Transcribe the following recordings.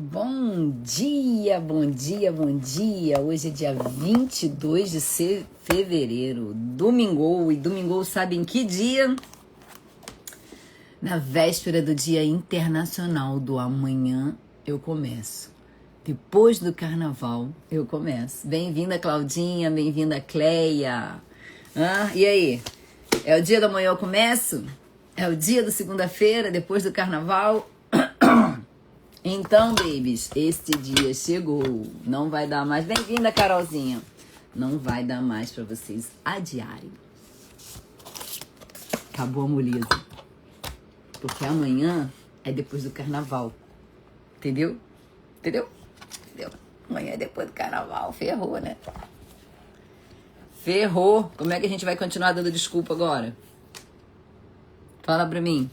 Bom dia, bom dia, bom dia. Hoje é dia 22 de fevereiro, domingo. E domingo sabe em que dia? Na véspera do Dia Internacional do Amanhã eu começo. Depois do carnaval eu começo. Bem-vinda, Claudinha, bem-vinda, Cleia. E aí? É o dia do amanhã eu começo? É o dia da segunda-feira, depois do carnaval? Então, babies, este dia chegou. Não vai dar mais. Bem-vinda, Carolzinha. Não vai dar mais pra vocês adiarem. Acabou a moleza. Porque amanhã é depois do carnaval. Entendeu? Entendeu? Amanhã é depois do carnaval. Ferrou, né? Ferrou. Como é que a gente vai continuar dando desculpa agora? Fala pra mim.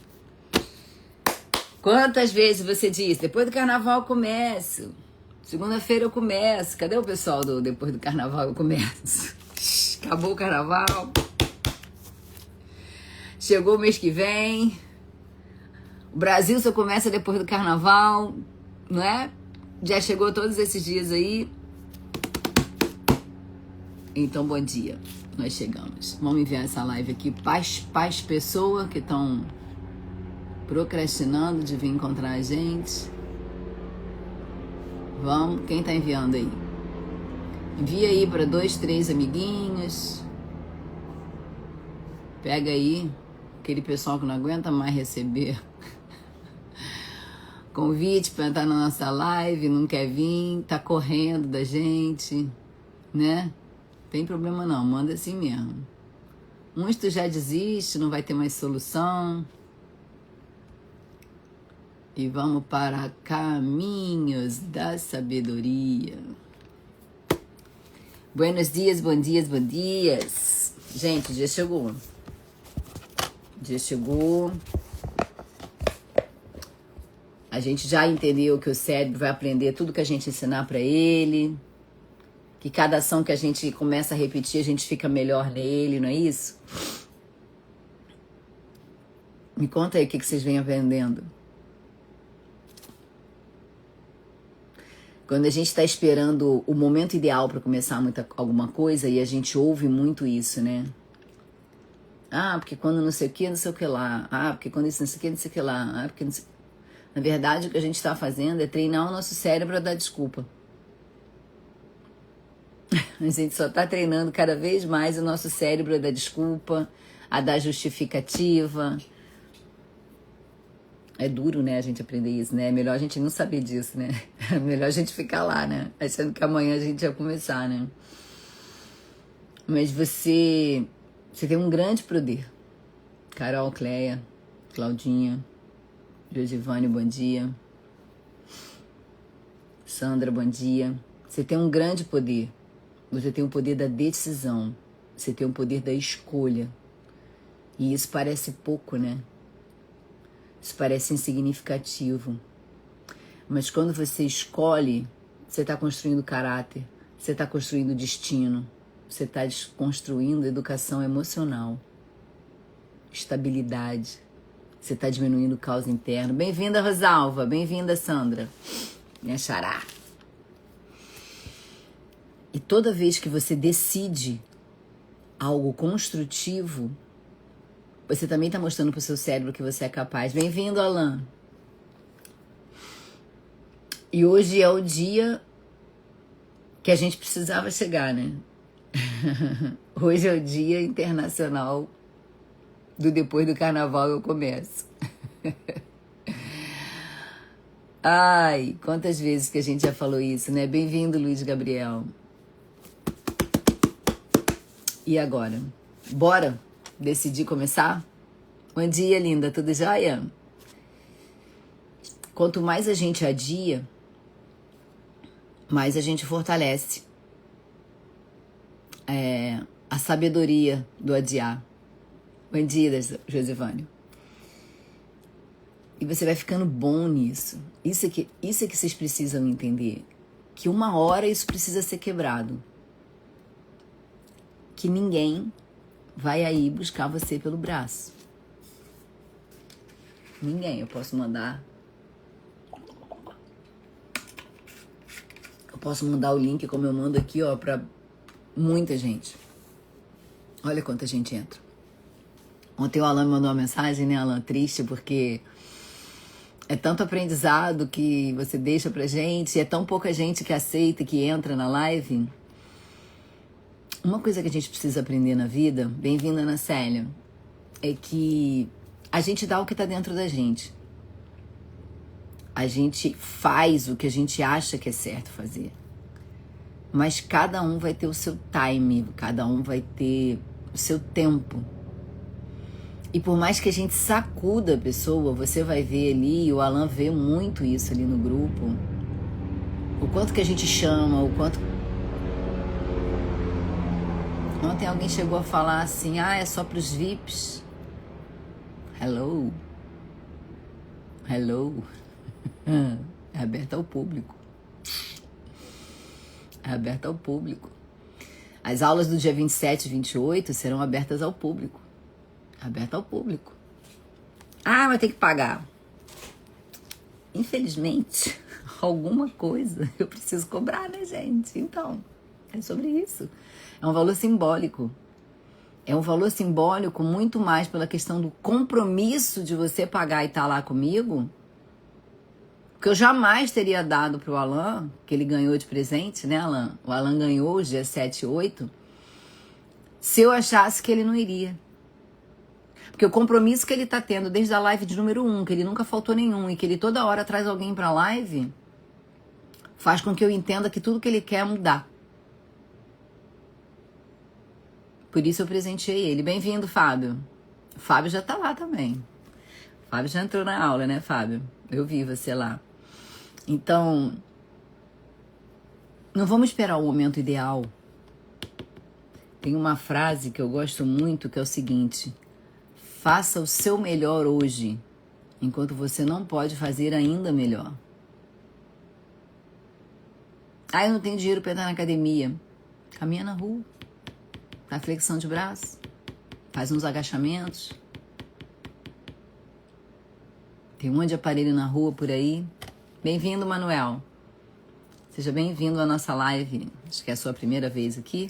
Quantas vezes você disse, depois do carnaval eu começo, segunda-feira eu começo, cadê o pessoal do depois do carnaval eu começo? Acabou o carnaval, chegou o mês que vem, o Brasil só começa depois do carnaval, não é? Já chegou todos esses dias aí, então bom dia, nós chegamos. Vamos enviar essa live aqui para as pessoas que estão procrastinando de vir encontrar a gente. Vamos, quem tá enviando aí? Envia aí para 2, 3 amiguinhos. Pega aí aquele pessoal que não aguenta mais receber convite para entrar na nossa live, não quer vir, tá correndo da gente, né? Tem problema não, manda assim mesmo. Uns tu já desiste, não vai ter mais solução. E vamos para caminhos da sabedoria. Buenos dias, bom dias, bom dias. Gente, o dia chegou. O dia chegou. A gente já entendeu que o cérebro vai aprender tudo que a gente ensinar para ele. Que cada ação que a gente começa a repetir, a gente fica melhor nele, não é isso? Me conta aí o que vocês vêm aprendendo. Quando a gente está esperando o momento ideal para começar alguma coisa e a gente ouve muito isso, né? Porque quando não sei o que, não sei o que lá. Porque quando isso não sei o que, não sei o que lá. Porque não sei... Na verdade, o que a gente está fazendo é treinar o nosso cérebro a dar desculpa. A gente só está treinando cada vez mais o nosso cérebro a dar desculpa, a dar justificativa. É duro, né, a gente aprender isso, né? É melhor a gente não saber disso, né? É melhor a gente ficar lá, né? Achando que amanhã a gente ia começar, né? Mas você tem um grande poder. Carol, Cleia, Claudinha, Josivane, bom dia. Sandra, bom dia. Você tem um grande poder. Você tem o poder da decisão. Você tem o poder da escolha. E isso parece pouco, né? Isso parece insignificativo. Mas quando você escolhe, você está construindo caráter, você está construindo destino, você está construindo educação emocional, estabilidade, você está diminuindo o caos interno. Bem-vinda, Rosalva, bem-vinda, Sandra, minha xará. E toda vez que você decide algo construtivo, você também está mostrando para o seu cérebro que você é capaz. Bem-vindo, Alan. E hoje é o dia que a gente precisava chegar, né? Hoje é o Dia Internacional do Depois do Carnaval eu começo. Ai, quantas vezes que a gente já falou isso, né? Bem-vindo, Luiz Gabriel. E agora? Bora decidir começar? Bom dia, linda, tudo jóia? Quanto mais a gente adia, mais a gente fortalece a sabedoria do adiar. Bom dia, Josivane. E você vai ficando bom nisso. Isso é que vocês precisam entender. Que uma hora isso precisa ser quebrado. Que ninguém vai aí buscar você pelo braço. Ninguém. Eu posso mandar posso mandar o link como eu mando aqui, ó, pra muita gente. Olha quanta gente entra. Ontem o Alan me mandou uma mensagem, né, Alan? Triste, porque é tanto aprendizado que você deixa pra gente, é tão pouca gente que aceita, que entra na live. Uma coisa que a gente precisa aprender na vida, bem-vinda, Ana Célia, é que a gente dá o que tá dentro da gente. A gente faz o que a gente acha que é certo fazer. Mas cada um vai ter o seu time, cada um vai ter o seu tempo. E por mais que a gente sacuda a pessoa, você vai ver ali, o Alan vê muito isso ali no grupo, o quanto que a gente chama, o quanto... Ontem alguém chegou a falar assim, é só pros VIPs. Hello. É aberta ao público. É aberta ao público. As aulas do dia 27 e 28 serão abertas ao público. Aberta ao público. Mas tem que pagar. Infelizmente, alguma coisa eu preciso cobrar, né, gente? Então, é sobre isso. É um valor simbólico. É um valor simbólico muito mais pela questão do compromisso de você pagar e estar lá comigo, que eu jamais teria dado pro Alan, que ele ganhou de presente, né, Alan? O Alan ganhou os dias 7 e 8, se eu achasse que ele não iria. Porque o compromisso que ele tá tendo desde a live de número 1, que ele nunca faltou nenhum, e que ele toda hora traz alguém pra live, faz com que eu entenda que tudo que ele quer é mudar. Por isso eu presenteei ele. Bem-vindo, Fábio. O Fábio já tá lá também. O Fábio já entrou na aula, né, Fábio? Eu vi você lá. Então, não vamos esperar o momento ideal. Tem uma frase que eu gosto muito, que é o seguinte: faça o seu melhor hoje, enquanto você não pode fazer ainda melhor. Eu não tenho dinheiro para entrar na academia. Caminha na rua. Faz flexão de braço. Faz uns agachamentos. Tem um monte de aparelho na rua por aí. Bem-vindo, Manuel. Seja bem-vindo à nossa live. Acho que é a sua primeira vez aqui.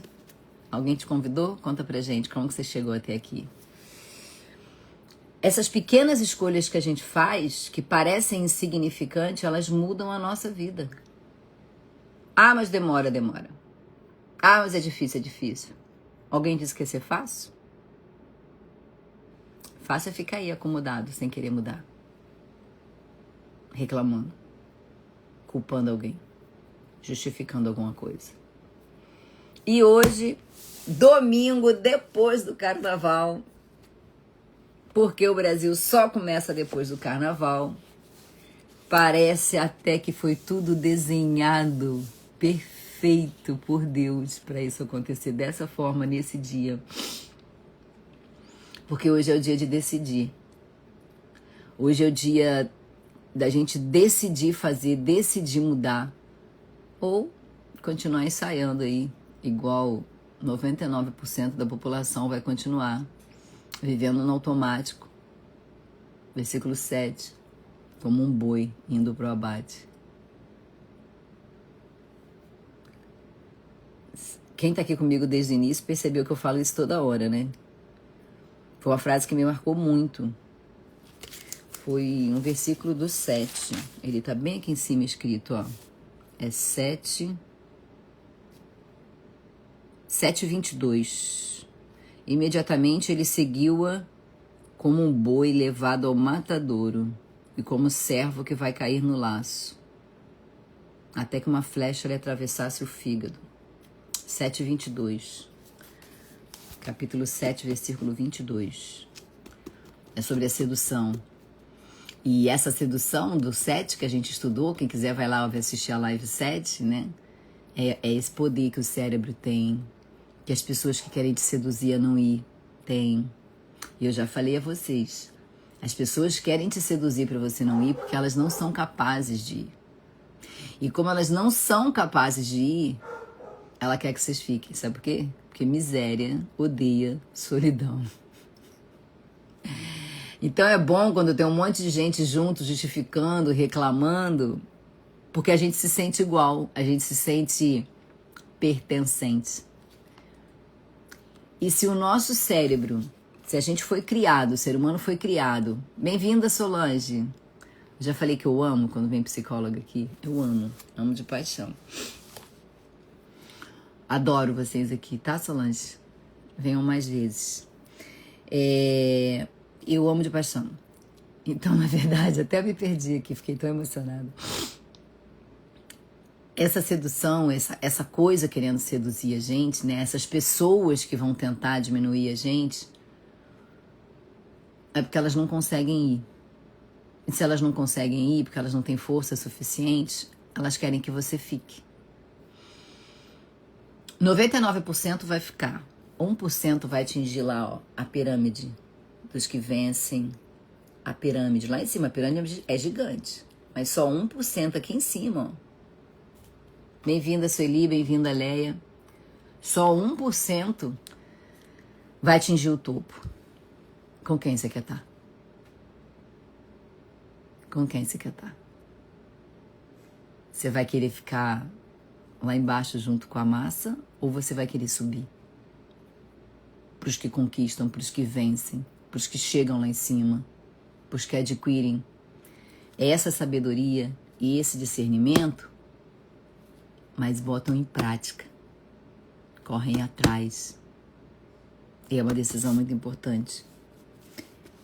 Alguém te convidou? Conta pra gente como que você chegou até aqui. Essas pequenas escolhas que a gente faz, que parecem insignificantes, elas mudam a nossa vida. Mas demora. Mas é difícil. Alguém disse que ia ser fácil? Fácil é ficar aí acomodado, sem querer mudar. Reclamando. Culpando alguém. Justificando alguma coisa. E hoje, domingo, depois do carnaval, porque o Brasil só começa depois do carnaval, parece até que foi tudo desenhado, perfeito por Deus para isso acontecer dessa forma nesse dia. Porque hoje é o dia de decidir. Hoje é o dia da gente decidir fazer, decidir mudar, ou continuar ensaiando aí, igual 99% da população vai continuar vivendo no automático. Versículo 7, como um boi indo para o abate. Quem tá aqui comigo desde o início percebeu que eu falo isso toda hora, né? Foi uma frase que me marcou muito. Foi um versículo do 7. Ele tá bem aqui em cima escrito, ó. É 7:22. Imediatamente ele seguiu-a como um boi levado ao matadouro e como servo que vai cair no laço, até que uma flecha lhe atravessasse o fígado. 7:22. Capítulo 7, versículo 22. É sobre a sedução. E essa sedução do 7 que a gente estudou, quem quiser vai lá assistir a live 7, né? É esse poder que o cérebro tem, que as pessoas que querem te seduzir a não ir têm. E eu já falei a vocês, as pessoas querem te seduzir para você não ir porque elas não são capazes de ir. E como elas não são capazes de ir, ela quer que vocês fiquem. Sabe por quê? Porque miséria odeia solidão. Então é bom quando tem um monte de gente junto, justificando, reclamando, Porque a gente se sente igual, a gente se sente pertencente. E se o nosso cérebro, se a gente foi criado, o ser humano foi criado... Bem-vinda, Solange. Já falei que eu amo quando vem psicóloga aqui. Eu amo de paixão. Adoro vocês aqui, tá, Solange? Venham mais vezes. Eu amo de paixão. Então, na verdade, até me perdi aqui, fiquei tão emocionada. Essa sedução, essa coisa querendo seduzir a gente, né? Essas pessoas que vão tentar diminuir a gente, é porque elas não conseguem ir. E se elas não conseguem ir, porque elas não têm força suficiente, elas querem que você fique. 99% vai ficar. 1% vai atingir lá, ó, a pirâmide dos que vencem. A pirâmide lá em cima, a pirâmide é gigante. Mas só 1% aqui em cima, ó. Bem-vinda, Sueli, bem-vinda, Leia. Só 1% vai atingir o topo. Com quem você quer estar? Com quem você quer estar? Você vai querer ficar lá embaixo junto com a massa ou você vai querer subir? Para os que conquistam, para os que vencem, para os que chegam lá em cima, para os que adquirem essa sabedoria e esse discernimento, mas botam em prática, correm atrás. E é uma decisão muito importante.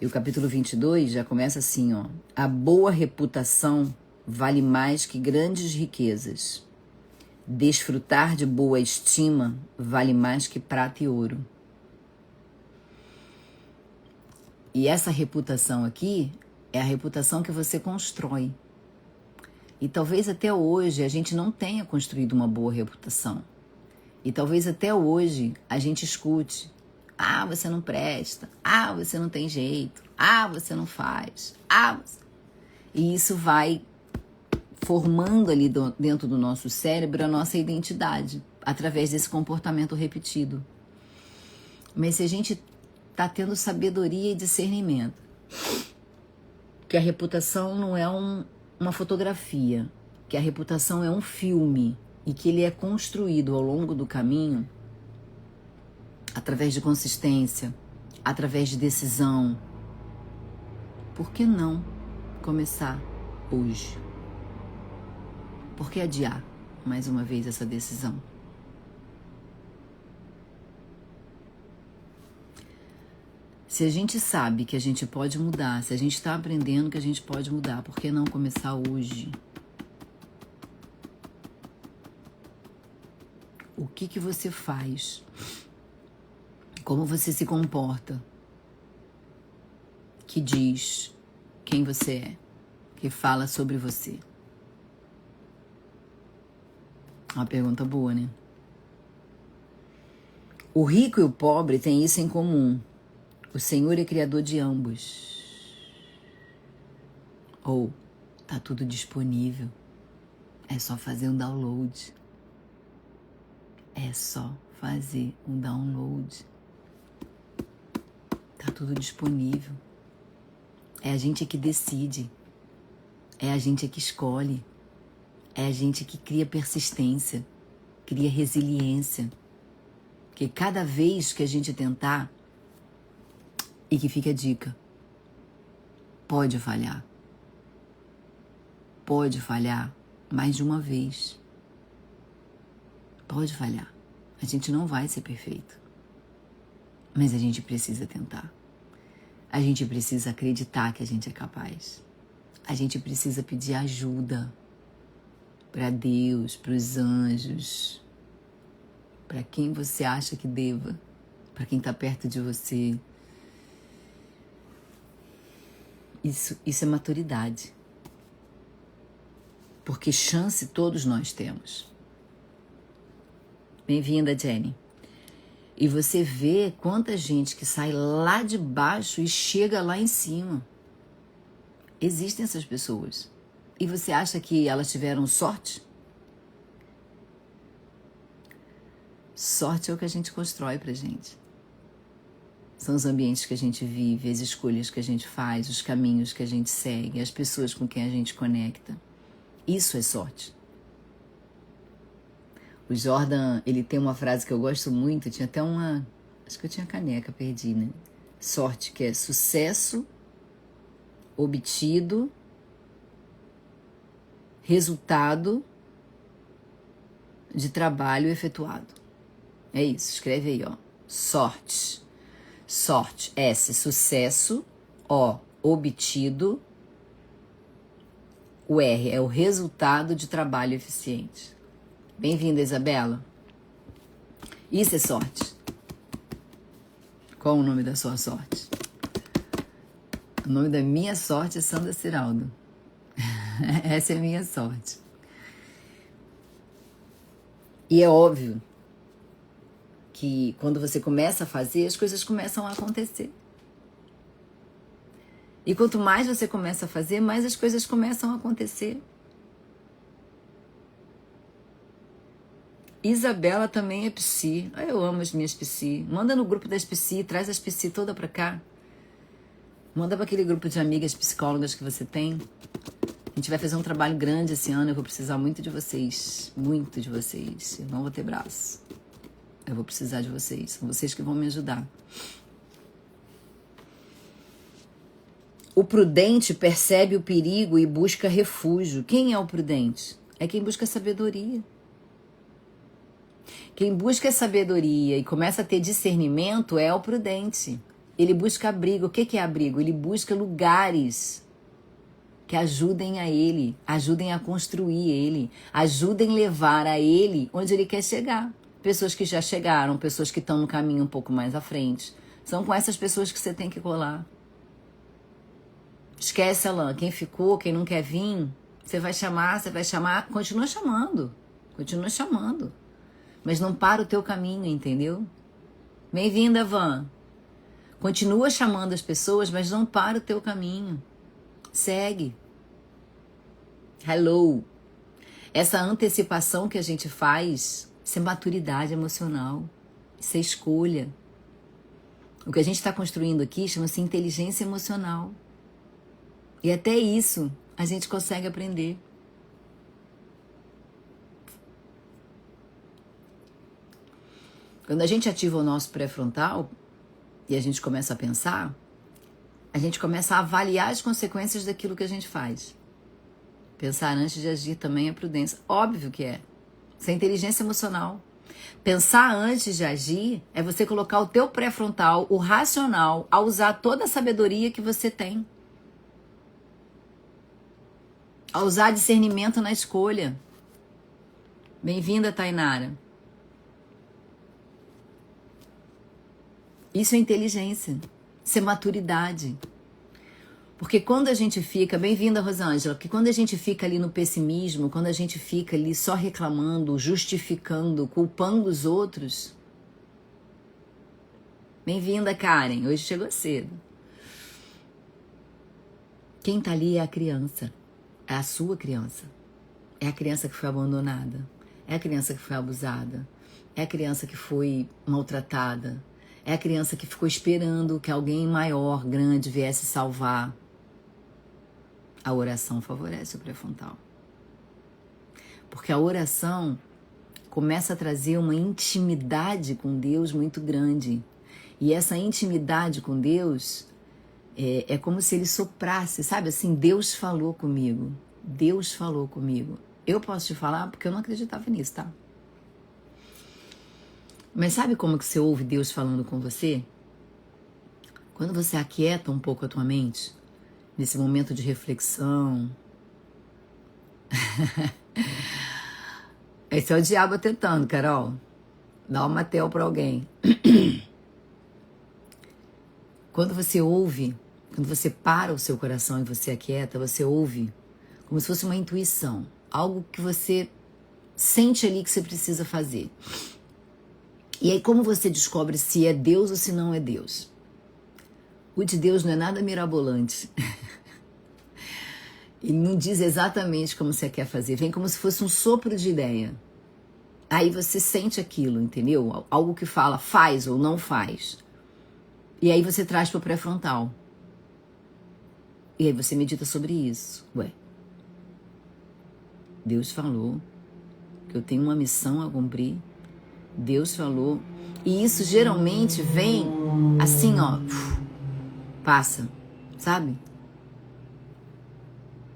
E o capítulo 22 já começa assim, ó. A boa reputação vale mais que grandes riquezas. Desfrutar de boa estima vale mais que prata e ouro. E essa reputação aqui é a reputação que você constrói. E talvez até hoje a gente não tenha construído uma boa reputação. E talvez até hoje a gente escute: ah, você não presta. Ah, você não tem jeito. Ah, você não faz. Ah, você... E isso vai formando ali dentro do nosso cérebro a nossa identidade, através desse comportamento repetido. Mas se a gente está tendo sabedoria e discernimento, que a reputação não é uma fotografia, que a reputação é um filme e que ele é construído ao longo do caminho através de consistência, através de decisão. Por que não começar hoje? Por que adiar mais uma vez essa decisão? Se a gente sabe que a gente pode mudar, se a gente está aprendendo que a gente pode mudar, por que não começar hoje? O que você faz? Como você se comporta? Que diz quem você é, que fala sobre você? Uma pergunta boa, né? O rico e o pobre têm isso em comum. O Senhor é criador de ambos. Ou tá tudo disponível. É só fazer um download. É só fazer um download. Tá tudo disponível. É a gente que decide. É a gente que escolhe. É a gente que cria persistência, cria resiliência. Porque cada vez que a gente tentar, e que fica a dica, pode falhar. Pode falhar mais de uma vez. Pode falhar. A gente não vai ser perfeito. Mas a gente precisa tentar. A gente precisa acreditar que a gente é capaz. A gente precisa pedir ajuda para Deus, para os anjos, para quem você acha que deva, para quem está perto de você. Isso é maturidade. Porque chance todos nós temos. Bem-vinda, Jenny. E você vê quanta gente que sai lá de baixo e chega lá em cima. Existem essas pessoas. E você acha que elas tiveram sorte? Sorte é o que a gente constrói pra gente. São os ambientes que a gente vive, as escolhas que a gente faz, os caminhos que a gente segue, as pessoas com quem a gente conecta. Isso é sorte. O Jordan, ele tem uma frase que eu gosto muito, tinha até uma... Acho que eu tinha caneca, perdi, né? Sorte, que é sucesso obtido, resultado de trabalho efetuado. É isso, escreve aí, ó. Sorte. Sorte, S, sucesso, O, obtido, o R é o resultado de trabalho eficiente. Bem-vinda, Isabela. Isso é sorte. Qual o nome da sua sorte? O nome da minha sorte é Sandra Ciraldo. Essa é a minha sorte. E é óbvio que quando você começa a fazer, as coisas começam a acontecer. E quanto mais você começa a fazer, mais as coisas começam a acontecer. Isabela também é psi. Eu amo as minhas psi. Manda no grupo das psi, traz as psi toda pra cá. Manda para aquele grupo de amigas psicólogas que você tem. A gente vai fazer um trabalho grande esse ano. Eu vou precisar muito de vocês. Muito de vocês. Eu não vou ter braço. Eu vou precisar de vocês. São vocês que vão me ajudar. O prudente percebe o perigo e busca refúgio. Quem é o prudente? É quem busca sabedoria. Quem busca sabedoria e começa a ter discernimento é o prudente. Ele busca abrigo. O que é abrigo? Ele busca lugares que ajudem a ele, ajudem a construir ele, ajudem a levar a ele onde ele quer chegar. Pessoas que já chegaram, pessoas que estão no caminho um pouco mais à frente. São com essas pessoas que você tem que colar. Esquece, Alain, quem ficou, quem não quer vir, você vai chamar, continua chamando. Mas não para o teu caminho, entendeu? Bem-vinda, Van. Continua chamando as pessoas, mas não para o teu caminho. Segue. Hello. Essa antecipação que a gente faz, isso é maturidade emocional. Isso é escolha. O que a gente está construindo aqui chama-se inteligência emocional. E até isso a gente consegue aprender. Quando a gente ativa o nosso pré-frontal e a gente começa a pensar, a gente começa a avaliar as consequências daquilo que a gente faz. Pensar antes de agir também é prudência. Óbvio que é. Isso é inteligência emocional. Pensar antes de agir é você colocar o teu pré-frontal, o racional, a usar toda a sabedoria que você tem. A usar discernimento na escolha. Bem-vinda, Tainara. Isso é inteligência. Isso é maturidade. Porque quando a gente fica... Bem-vinda, Rosângela. Porque quando a gente fica ali no pessimismo, quando a gente fica ali só reclamando, justificando, culpando os outros... Bem-vinda, Karen. Hoje chegou cedo. Quem tá ali é a criança. É a sua criança. É a criança que foi abandonada. É a criança que foi abusada. É a criança que foi maltratada. É a criança que ficou esperando que alguém maior, grande, viesse salvar. A oração favorece o pré-frontal. Porque a oração começa a trazer uma intimidade com Deus muito grande. E essa intimidade com Deus é como se ele soprasse, sabe? Assim, Deus falou comigo. Deus falou comigo. Eu posso te falar porque eu não acreditava nisso, tá? Mas sabe como que você ouve Deus falando com você? Quando você aquieta um pouco a tua mente, nesse momento de reflexão. Esse é o diabo tentando, Carol. Dá uma tel pra alguém. Quando você ouve, quando você para o seu coração e você aquieta, você ouve como se fosse uma intuição. Algo que você sente ali que você precisa fazer. E aí como você descobre se é Deus ou se não é Deus? O de Deus não é nada mirabolante. Ele não diz exatamente como você quer fazer. Vem como se fosse um sopro de ideia. Aí você sente aquilo, entendeu? Algo que fala faz ou não faz. E aí você traz para o pré-frontal. E aí você medita sobre isso. Ué. Deus falou que eu tenho uma missão a cumprir. Deus falou. E isso geralmente vem assim, ó, passa, sabe?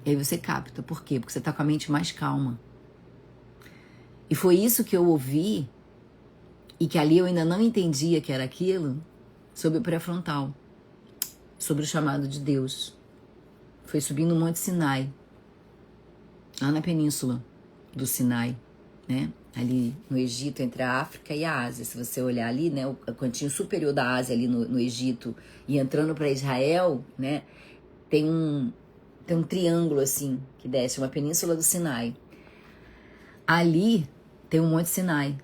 E aí você capta. Por quê? Porque você tá com a mente mais calma. E foi isso que eu ouvi, e que ali eu ainda não entendia que era aquilo, sobre o pré-frontal, sobre o chamado de Deus. Foi subindo o Monte Sinai, lá na península do Sinai, né? Ali no Egito, entre a África e a Ásia. Se você olhar ali, né, o cantinho superior da Ásia ali no Egito e entrando para Israel, né, tem um triângulo assim que desce, uma península do Sinai. Ali tem o Monte Sinai,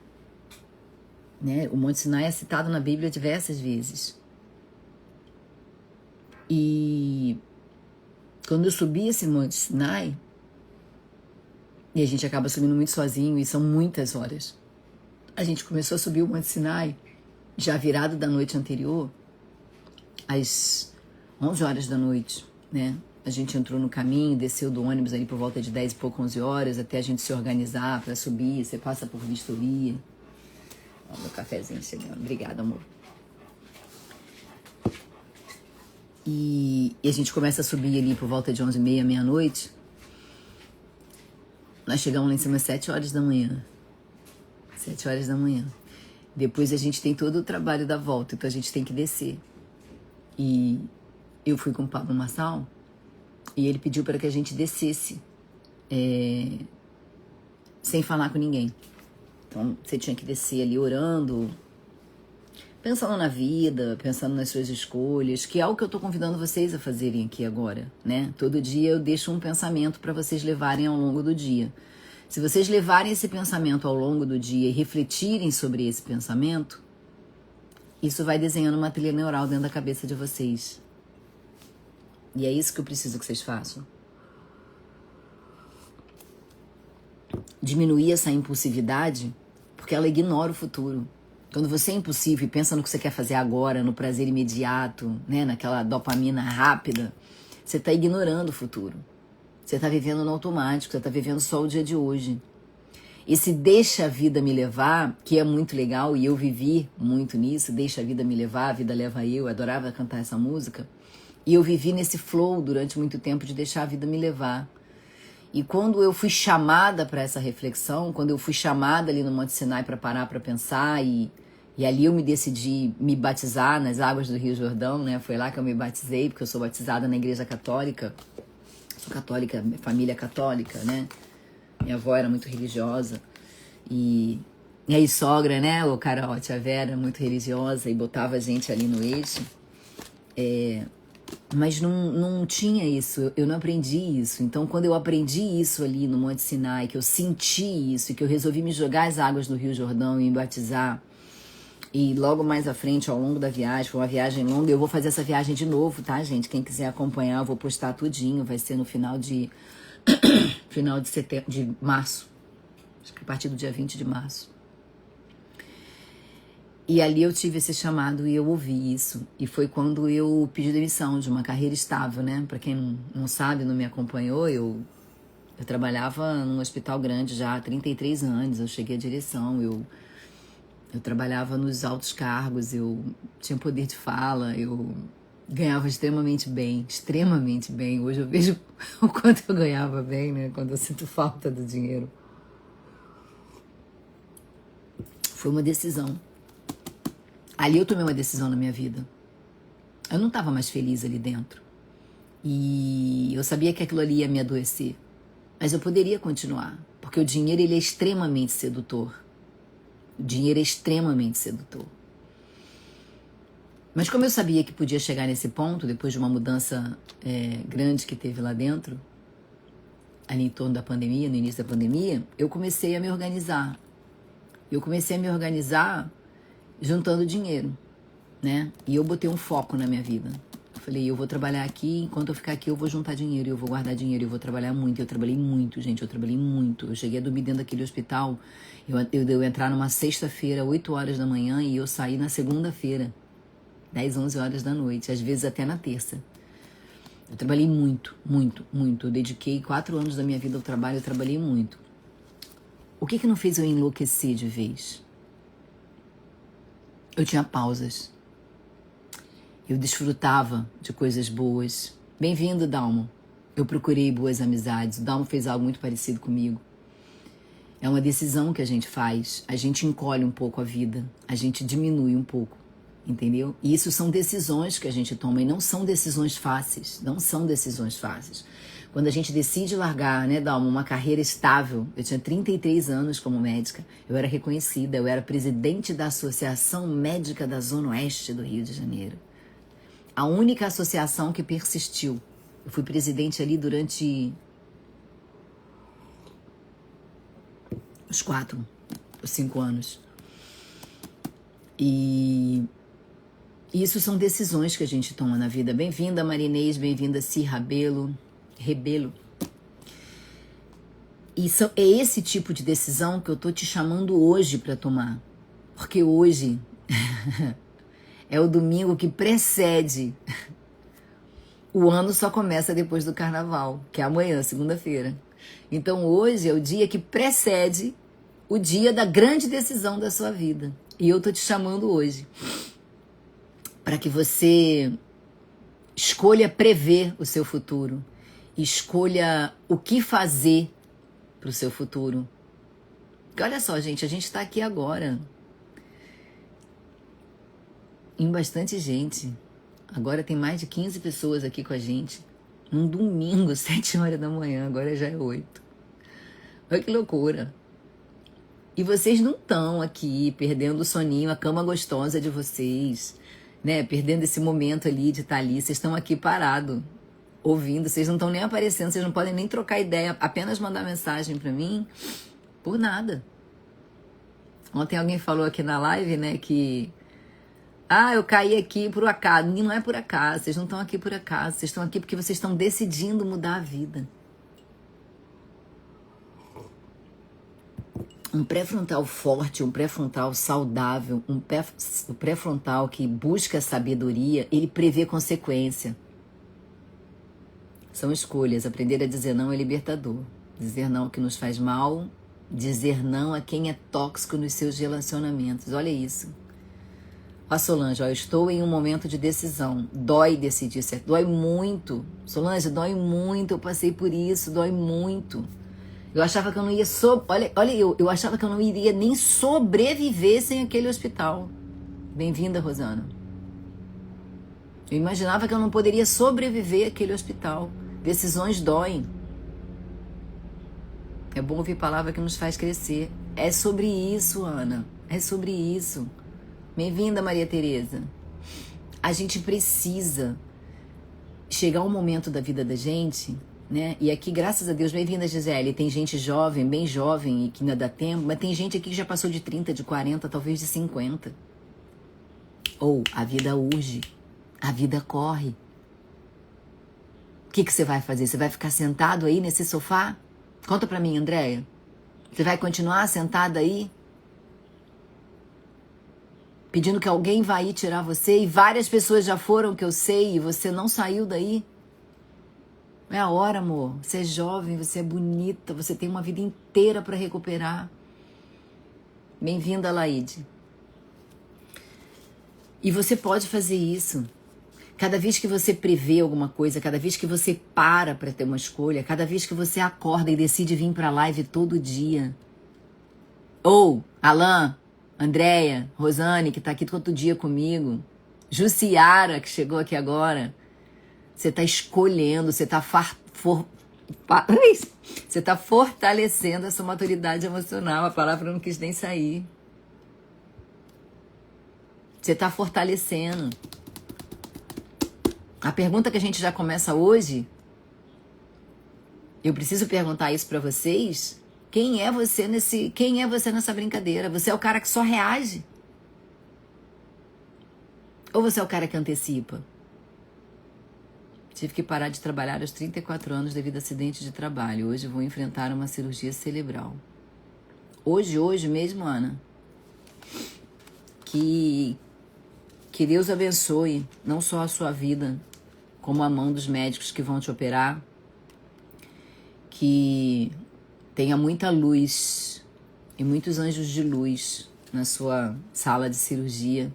né? O Monte Sinai é citado na Bíblia diversas vezes. E quando eu subi esse Monte Sinai, e a gente acaba subindo muito sozinho, e são muitas horas. A gente começou a subir o Monte Sinai, já virado da noite anterior, às 11 horas da noite, né? A gente entrou no caminho, desceu do ônibus ali por volta de 10 e pouco, 11 horas, até a gente se organizar para subir. Você passa por vistoria. Ó, meu cafezinho chegando. Obrigada, amor. E a gente começa a subir ali por volta de 11h30, meia-noite. Nós chegamos lá em cima às 7 horas da manhã. 7 horas da manhã. Depois a gente tem todo o trabalho da volta, então a gente tem que descer. E eu fui com o Pablo Marçal e ele pediu para que a gente descesse sem falar com ninguém. Então você tinha que descer ali orando, pensando na vida, pensando nas suas escolhas, que é o que eu tô convidando vocês a fazerem aqui agora, né? Todo dia eu deixo um pensamento para vocês levarem ao longo do dia. Se vocês levarem esse pensamento ao longo do dia e refletirem sobre esse pensamento, isso vai desenhando uma trilha neural dentro da cabeça de vocês. E é isso que eu preciso que vocês façam. Diminuir essa impulsividade, porque ela ignora o futuro. Quando você é impulsivo e pensa no que você quer fazer agora, no prazer imediato, né, naquela dopamina rápida, você está ignorando o futuro. Você está vivendo no automático, você está vivendo só o dia de hoje. Esse deixa a vida me levar, que é muito legal, e eu vivi muito nisso, deixa a vida me levar, a vida leva eu adorava cantar essa música. E eu vivi nesse flow durante muito tempo de deixar a vida me levar. E quando eu fui chamada para essa reflexão, quando eu fui chamada ali no Monte Sinai para parar para pensar, e ali eu me decidi me batizar nas águas do Rio Jordão, né? Foi lá que eu me batizei, porque eu sou batizada na Igreja Católica. Sou católica, minha família é católica, né? Minha avó era muito religiosa. E aí sogra, né? O Carol, a tia Vera, muito religiosa e botava a gente ali no eixo. Mas não tinha isso, eu não aprendi isso. Então, quando eu aprendi isso ali no Monte Sinai, que eu senti isso, que eu resolvi me jogar as águas do Rio Jordão e me batizar, e logo mais à frente, ao longo da viagem, foi uma viagem longa, eu vou fazer essa viagem de novo, tá, gente? Quem quiser acompanhar, eu vou postar tudinho, vai ser no final de setembro, de março, acho que a partir do dia 20 de março. E ali eu tive esse chamado e eu ouvi isso. E foi quando eu pedi demissão de uma carreira estável, né? Pra quem não sabe, não me acompanhou, eu trabalhava num hospital grande já há 33 anos. Eu cheguei à direção, eu trabalhava nos altos cargos, eu tinha poder de fala, eu ganhava extremamente bem, extremamente bem. Hoje eu vejo o quanto eu ganhava bem, né? Quando eu sinto falta do dinheiro. Foi uma decisão. Ali eu tomei uma decisão na minha vida. Eu não estava mais feliz ali dentro. E eu sabia que aquilo ali ia me adoecer. Mas eu poderia continuar. Porque o dinheiro, ele é extremamente sedutor. O dinheiro é extremamente sedutor. Mas como eu sabia que podia chegar nesse ponto, depois de uma mudança grande que teve lá dentro, ali em torno da pandemia, no início da pandemia, eu comecei a me organizar. Eu comecei a me organizar juntando dinheiro, né? E eu botei um foco na minha vida. Eu falei, eu vou trabalhar aqui, enquanto eu ficar aqui eu vou juntar dinheiro, eu vou guardar dinheiro, eu vou trabalhar muito. Eu trabalhei muito, gente, eu trabalhei muito. Eu cheguei a dormir dentro daquele hospital, eu entrar numa sexta-feira, 8 horas da manhã, e eu saí na segunda-feira, 10, 11 horas da noite, às vezes até na terça. Eu trabalhei muito, muito, muito. Eu dediquei 4 anos da minha vida ao trabalho, eu trabalhei muito. O que não fez eu enlouquecer de vez? Eu tinha pausas. Eu desfrutava de coisas boas. Bem-vindo, Dalmo. Eu procurei boas amizades. O Dalmo fez algo muito parecido comigo. É uma decisão que a gente faz. A gente encolhe um pouco a vida. A gente diminui um pouco. Entendeu? E isso são decisões que a gente toma e não são decisões fáceis. Não são decisões fáceis. Quando a gente decide largar, né, Dalma, uma carreira estável, eu tinha 33 anos como médica, eu era reconhecida, eu era presidente da Associação Médica da Zona Oeste do Rio de Janeiro. A única associação que persistiu. Eu fui presidente ali durante os 4 ou 5 anos. E isso são decisões que a gente toma na vida. Bem-vinda, Marinês, bem-vinda, Rebelo. E é esse tipo de decisão que eu tô te chamando hoje para tomar. Porque hoje é o domingo que precede. O ano só começa depois do carnaval, que é amanhã, segunda-feira. Então hoje é o dia que precede o dia da grande decisão da sua vida. E eu tô te chamando hoje para que você escolha prever o seu futuro. Escolha o que fazer para o seu futuro. Porque olha só, gente, a gente está aqui agora. Em bastante gente. Agora tem mais de 15 pessoas aqui com a gente. Um domingo, 7 horas da manhã, agora já é 8. Olha que loucura. E vocês não estão aqui perdendo o soninho, a cama gostosa de vocês, né? Perdendo esse momento ali de estar ali. Vocês estão aqui parados, ouvindo. Vocês não estão nem aparecendo, vocês não podem nem trocar ideia, apenas mandar mensagem para mim, por nada. Ontem alguém falou aqui na live, né, que eu caí aqui por acaso. Não é por acaso, vocês não estão aqui por acaso, vocês estão aqui porque vocês estão decidindo mudar a vida. Um pré-frontal forte, um pré-frontal saudável, um pré-frontal que busca sabedoria, ele prevê consequência. São escolhas. Aprender a dizer não é libertador. Dizer não ao que nos faz mal, dizer não a quem é tóxico nos seus relacionamentos. Olha isso. Ó, Solange, eu estou em um momento de decisão. Dói decidir certo. Dói muito. Solange, dói muito. Eu passei por isso. Dói muito. Eu achava que eu não ia... eu achava que eu não iria nem sobreviver sem aquele hospital. Bem-vinda, Rosana. Eu imaginava que eu não poderia sobreviver àquele hospital. Decisões doem. É bom ouvir palavra que nos faz crescer. É sobre isso, Ana. É sobre isso. Bem-vinda, Maria Tereza. A gente precisa chegar um momento da vida da gente, né? E aqui, graças a Deus, bem-vinda, Gisele. Tem gente jovem, bem jovem e que ainda dá tempo, mas tem gente aqui que já passou de 30, de 40, talvez de 50. Ou a vida urge, a vida corre. O que você vai fazer? Você vai ficar sentado aí nesse sofá? Conta pra mim, Andréia. Você vai continuar sentada aí? Pedindo que alguém vá aí tirar você? E várias pessoas já foram, que eu sei, e você não saiu daí? É a hora, amor. Você é jovem, você é bonita, você tem uma vida inteira para recuperar. Bem-vinda, Laide. E você pode fazer isso. Cada vez que você prevê alguma coisa, cada vez que você para ter uma escolha, cada vez que você acorda e decide vir para a live todo dia. Ou, Alain, Andréia, Rosane, que está aqui todo dia comigo, Jussiara, que chegou aqui agora. Você está escolhendo, você está fortalecendo a sua maturidade emocional. A palavra não quis nem sair. Você está fortalecendo. A pergunta que a gente já começa hoje, eu preciso perguntar isso para vocês. Quem é você nessa brincadeira? Você é o cara que só reage? Ou você é o cara que antecipa? Tive que parar de trabalhar aos 34 anos devido a acidente de trabalho. Hoje vou enfrentar uma cirurgia cerebral. Hoje mesmo, Ana. Que Deus abençoe não só a sua vida, como a mão dos médicos que vão te operar, que tenha muita luz e muitos anjos de luz na sua sala de cirurgia,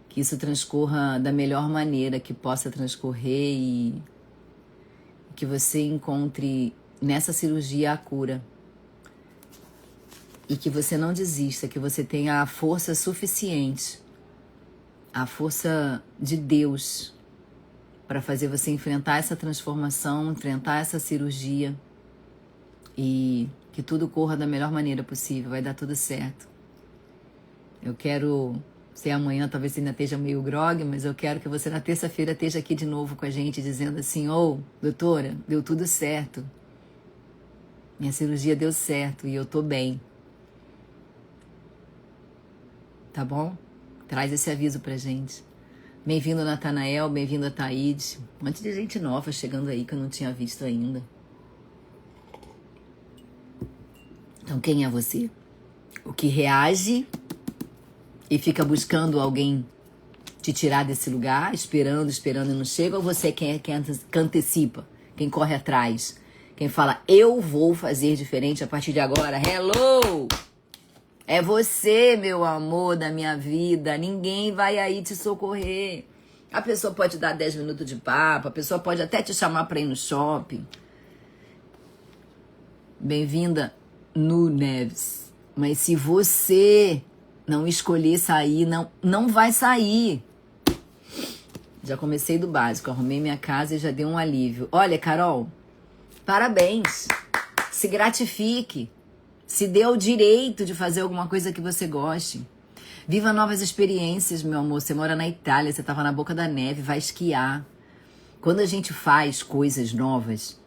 que isso transcorra da melhor maneira que possa transcorrer e que você encontre nessa cirurgia a cura. E que você não desista, que você tenha a força suficiente, a força de Deus para fazer você enfrentar essa transformação, enfrentar essa cirurgia e que tudo corra da melhor maneira possível, vai dar tudo certo. Eu quero, sei amanhã talvez você ainda esteja meio grogue, mas eu quero que você na terça-feira esteja aqui de novo com a gente dizendo assim: ô, doutora, deu tudo certo. Minha cirurgia deu certo e eu tô bem. Tá bom? Traz esse aviso pra gente. Bem-vindo, Natanael, bem-vindo a Taíde. Um monte de gente nova chegando aí que eu não tinha visto ainda. Então, quem é você? O que reage e fica buscando alguém te tirar desse lugar, esperando e não chega, ou você é quem antecipa, quem corre atrás, quem fala, eu vou fazer diferente a partir de agora. Hello! É você, meu amor da minha vida. Ninguém vai aí te socorrer. A pessoa pode dar 10 minutos de papo, a pessoa pode até te chamar para ir no shopping. Bem-vinda, Nu Neves. Mas se você não escolher sair, não vai sair. Já comecei do básico, arrumei minha casa e já deu um alívio. Olha, Carol, parabéns. Se gratifique. Se dê o direito de fazer alguma coisa que você goste. Viva novas experiências, meu amor. Você mora na Itália, você estava na boca da neve, vai esquiar. Quando a gente faz coisas novas,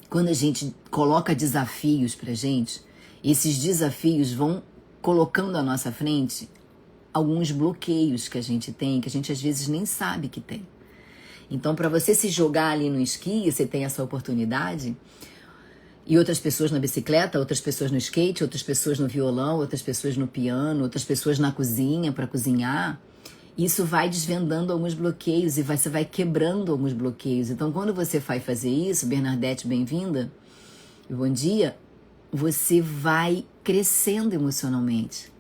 quando a gente coloca desafios pra gente, esses desafios vão colocando à nossa frente alguns bloqueios que a gente tem, que a gente às vezes nem sabe que tem. Então, para você se jogar ali no esqui, você tem essa oportunidade. E outras pessoas na bicicleta, outras pessoas no skate, outras pessoas no violão, outras pessoas no piano, outras pessoas na cozinha para cozinhar. Isso vai desvendando alguns bloqueios e você vai quebrando alguns bloqueios. Então, quando você vai fazer isso, Bernadette, bem-vinda, e bom dia, você vai crescendo emocionalmente.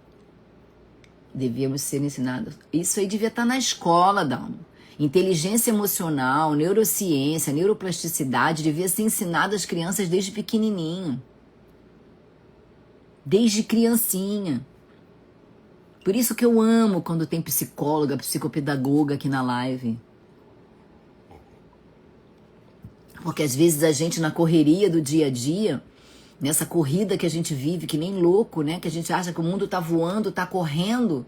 Devíamos ser ensinados. Isso aí devia estar na escola, Dalmo. Inteligência emocional, neurociência, neuroplasticidade devia ser ensinado às crianças desde pequenininho. Desde criancinha. Por isso que eu amo quando tem psicóloga, psicopedagoga aqui na live. Porque às vezes a gente na correria do dia a dia, nessa corrida que a gente vive, que nem louco, né? Que a gente acha que o mundo tá voando, tá correndo.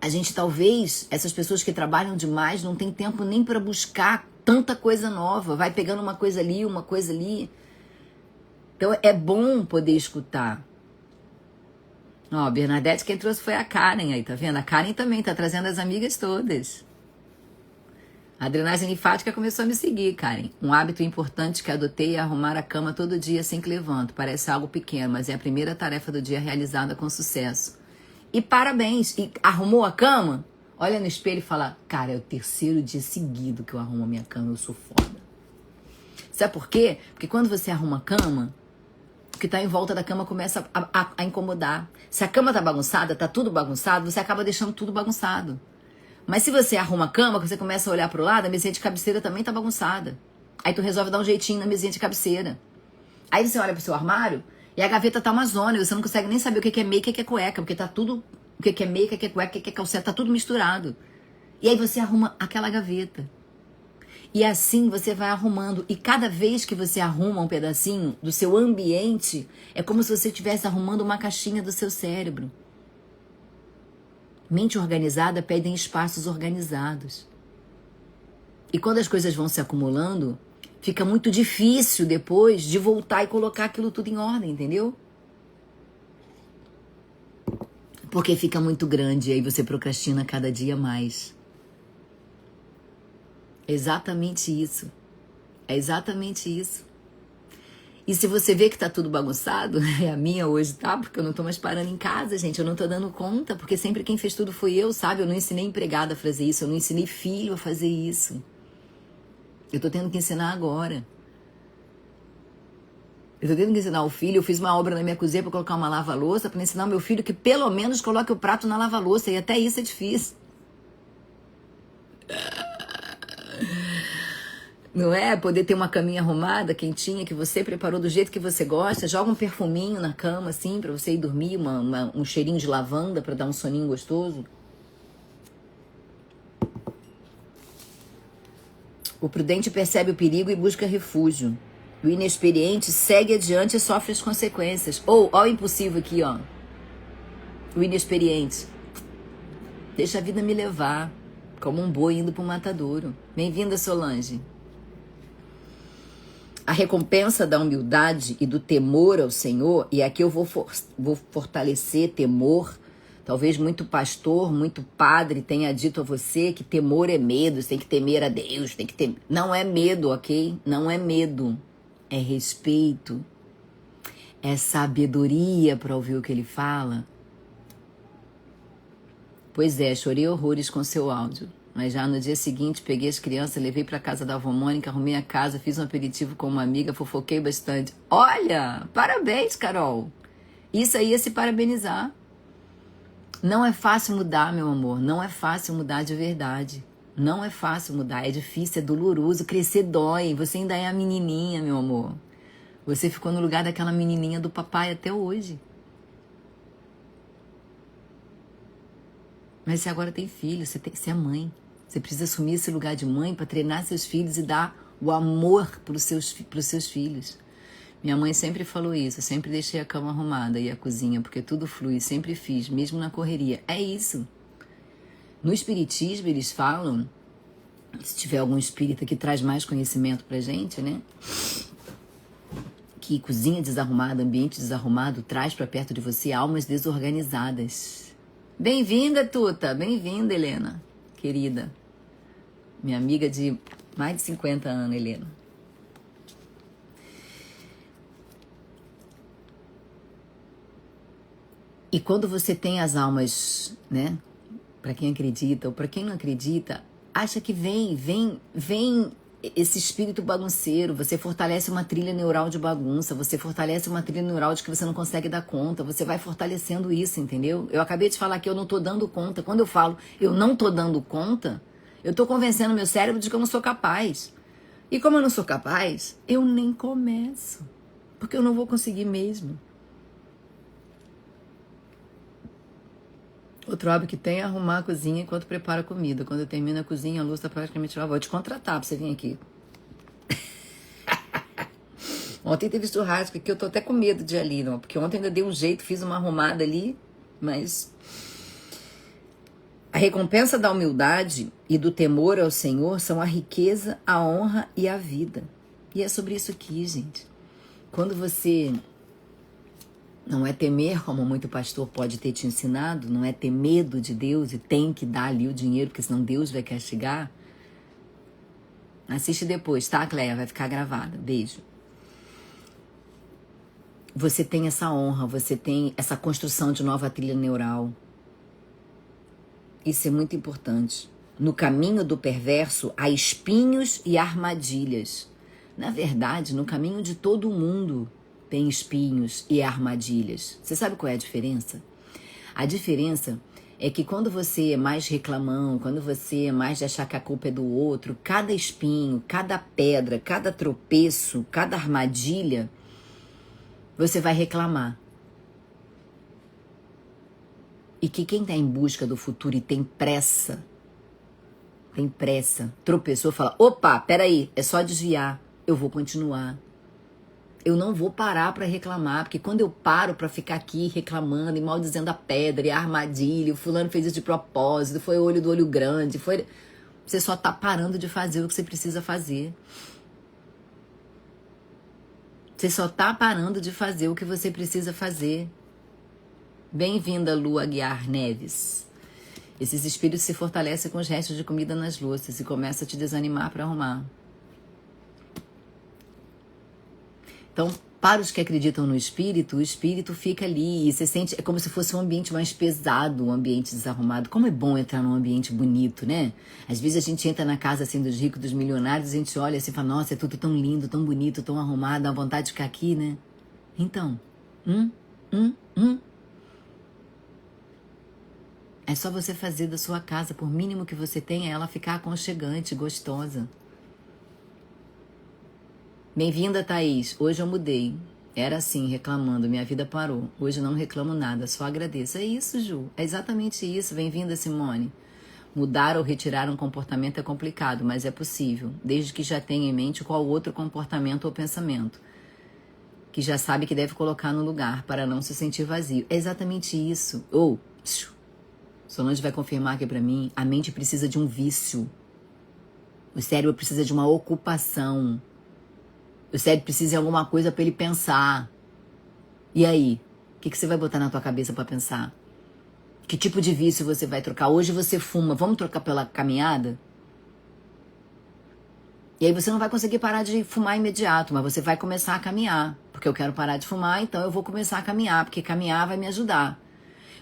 A gente talvez, essas pessoas que trabalham demais, não tem tempo nem para buscar tanta coisa nova. Vai pegando uma coisa ali, uma coisa ali. Então é bom poder escutar. Ó, Bernadette, quem trouxe foi a Karen aí, tá vendo? A Karen também tá trazendo as amigas todas. A drenagem linfática começou a me seguir, Karen. Um hábito importante que adotei é arrumar a cama todo dia assim que levanto. Parece algo pequeno, mas é a primeira tarefa do dia realizada com sucesso. E parabéns. E arrumou a cama? Olha no espelho e fala, cara, é o terceiro dia seguido que eu arrumo a minha cama, eu sou foda. Sabe por quê? Porque quando você arruma a cama, o que tá em volta da cama começa a incomodar. Se a cama tá bagunçada, tá tudo bagunçado, você acaba deixando tudo bagunçado. Mas se você arruma a cama, você começa a olhar pro lado, a mesinha de cabeceira também tá bagunçada. Aí tu resolve dar um jeitinho na mesinha de cabeceira. Aí você olha pro seu armário, e a gaveta tá uma zona, e você não consegue nem saber o que é meia e o que é cueca, porque tá tudo, o que é meia, o que é cueca, o que é calceta, tá tudo misturado. E aí você arruma aquela gaveta. E assim você vai arrumando, e cada vez que você arruma um pedacinho do seu ambiente, é como se você estivesse arrumando uma caixinha do seu cérebro. Mente organizada pede espaços organizados. E quando as coisas vão se acumulando, fica muito difícil depois de voltar e colocar aquilo tudo em ordem, entendeu? Porque fica muito grande e aí você procrastina cada dia mais. É exatamente isso. É exatamente isso. E se você vê que tá tudo bagunçado, é a minha hoje, tá? Porque eu não tô mais parando em casa, gente. Eu não tô dando conta, porque sempre quem fez tudo foi eu, sabe? Eu não ensinei empregada a fazer isso, eu não ensinei filho a fazer isso. Eu tô tendo que ensinar agora. Eu tô tendo que ensinar o filho. Eu fiz uma obra na minha cozinha pra colocar uma lava-louça, pra ensinar o meu filho que pelo menos coloque o prato na lava-louça. E até isso é difícil. Não é? Poder ter uma caminha arrumada, quentinha, que você preparou do jeito que você gosta. Joga um perfuminho na cama, assim, pra você ir dormir. Um cheirinho de lavanda pra dar um soninho gostoso. O prudente percebe o perigo e busca refúgio. O inexperiente segue adiante e sofre as consequências. Ou, ó o impossível aqui, ó. O inexperiente. Deixa a vida me levar, como um boi indo pro matadouro. Bem-vinda, Solange. A recompensa da humildade e do temor ao Senhor, e aqui eu vou fortalecer temor. Talvez muito pastor, muito padre tenha dito a você que temor é medo, você tem que temer a Deus, tem que ter... Não é medo, ok? Não é medo, é respeito, é sabedoria para ouvir o que ele fala. Pois é, chorei horrores com seu áudio. Mas já no dia seguinte, peguei as crianças, levei para casa da avó Mônica, arrumei a casa, fiz um aperitivo com uma amiga, fofoquei bastante. Olha, parabéns, Carol. Isso aí é se parabenizar. Não é fácil mudar, meu amor. Não é fácil mudar de verdade. Não é fácil mudar. É difícil, é doloroso. Crescer dói. Você ainda é a menininha, meu amor. Você ficou no lugar daquela menininha do papai até hoje. Mas você agora tem filho, você é mãe. Você precisa assumir esse lugar de mãe para treinar seus filhos e dar o amor para os seus filhos. Minha mãe sempre falou isso, eu sempre deixei a cama arrumada e a cozinha, porque tudo flui, sempre fiz, mesmo na correria. É isso. No espiritismo eles falam, se tiver algum espírita que traz mais conhecimento pra gente, né? Que cozinha desarrumada, ambiente desarrumado, traz para perto de você almas desorganizadas. Bem-vinda, Tuta, bem-vinda, Helena, querida. Minha amiga de mais de 50 anos, Helena. E quando você tem as almas, né? Para quem acredita ou para quem não acredita, acha que vem esse espírito bagunceiro. Você fortalece uma trilha neural de bagunça, você fortalece uma trilha neural de que você não consegue dar conta, você vai fortalecendo isso, entendeu? Eu acabei de falar que eu não tô dando conta. Quando eu falo eu não tô dando conta, eu tô convencendo meu cérebro de que eu não sou capaz. E como eu não sou capaz, eu nem começo, porque eu não vou conseguir mesmo. Outro hábito que tem é arrumar a cozinha enquanto prepara a comida. Quando eu termino a cozinha, a luz está praticamente lá. Vou te contratar pra você vir aqui. Ontem teve churrasco aqui, eu tô até com medo de ir ali, não, porque ontem ainda dei um jeito, fiz uma arrumada ali, mas... A recompensa da humildade e do temor ao Senhor são a riqueza, a honra e a vida. E é sobre isso aqui, gente. Quando você... Não é temer, como muito pastor pode ter te ensinado, não é ter medo de Deus e tem que dar ali o dinheiro, porque senão Deus vai castigar. Assiste depois, tá, Cleia? Vai ficar gravada. Beijo. Você tem essa honra, você tem essa construção de nova trilha neural. Isso é muito importante. No caminho do perverso há espinhos e armadilhas. Na verdade, no caminho de todo mundo tem espinhos e armadilhas. Você sabe qual é a diferença? A diferença é que quando você é mais reclamão, quando você é mais de achar que a culpa é do outro, cada espinho, cada pedra, cada tropeço, cada armadilha, você vai reclamar. E que quem está em busca do futuro e tem pressa, tropeçou, fala, opa, peraí, é só desviar, eu vou continuar. Eu não vou parar para reclamar, porque quando eu paro para ficar aqui reclamando e maldizendo a pedra e a armadilha, o fulano fez isso de propósito, foi olho do olho grande, foi... Você só tá parando de fazer o que você precisa fazer. Você só tá parando de fazer o que você precisa fazer. Bem-vinda, Lu Aguiar Neves. Esses espíritos se fortalecem com os restos de comida nas louças e começam a te desanimar para arrumar. Então, Para os que acreditam no espírito, o espírito fica ali e você sente, é como se fosse um ambiente mais pesado, um ambiente desarrumado. Como é bom entrar num ambiente bonito, né? Às vezes a gente entra na casa assim dos ricos, dos milionários, a gente olha assim e fala, nossa, é tudo tão lindo, tão bonito, tão arrumado, dá vontade de ficar aqui, né? Então, é só você fazer da sua casa, por mínimo que você tenha, ela ficar aconchegante, gostosa. Bem-vinda, Thaís. Hoje eu mudei. Era assim, reclamando. Minha vida parou. Hoje não reclamo nada, só agradeço. É isso, Ju. É exatamente isso. Bem-vinda, Simone. Mudar ou retirar um comportamento é complicado, mas é possível, desde que já tenha em mente qual outro comportamento ou pensamento, que já sabe que deve colocar no lugar para não se sentir vazio. É exatamente isso. Solange vai confirmar aqui pra mim, a mente precisa de um vício. O cérebro precisa de uma ocupação. O cérebro precisa de alguma coisa para ele pensar. E aí? O que você vai botar na tua cabeça para pensar? Que tipo de vício você vai trocar? Hoje você fuma, vamos trocar pela caminhada? E aí você não vai conseguir parar de fumar imediato, mas você vai começar a caminhar. Porque eu quero parar de fumar, então eu vou começar a caminhar, porque caminhar vai me ajudar.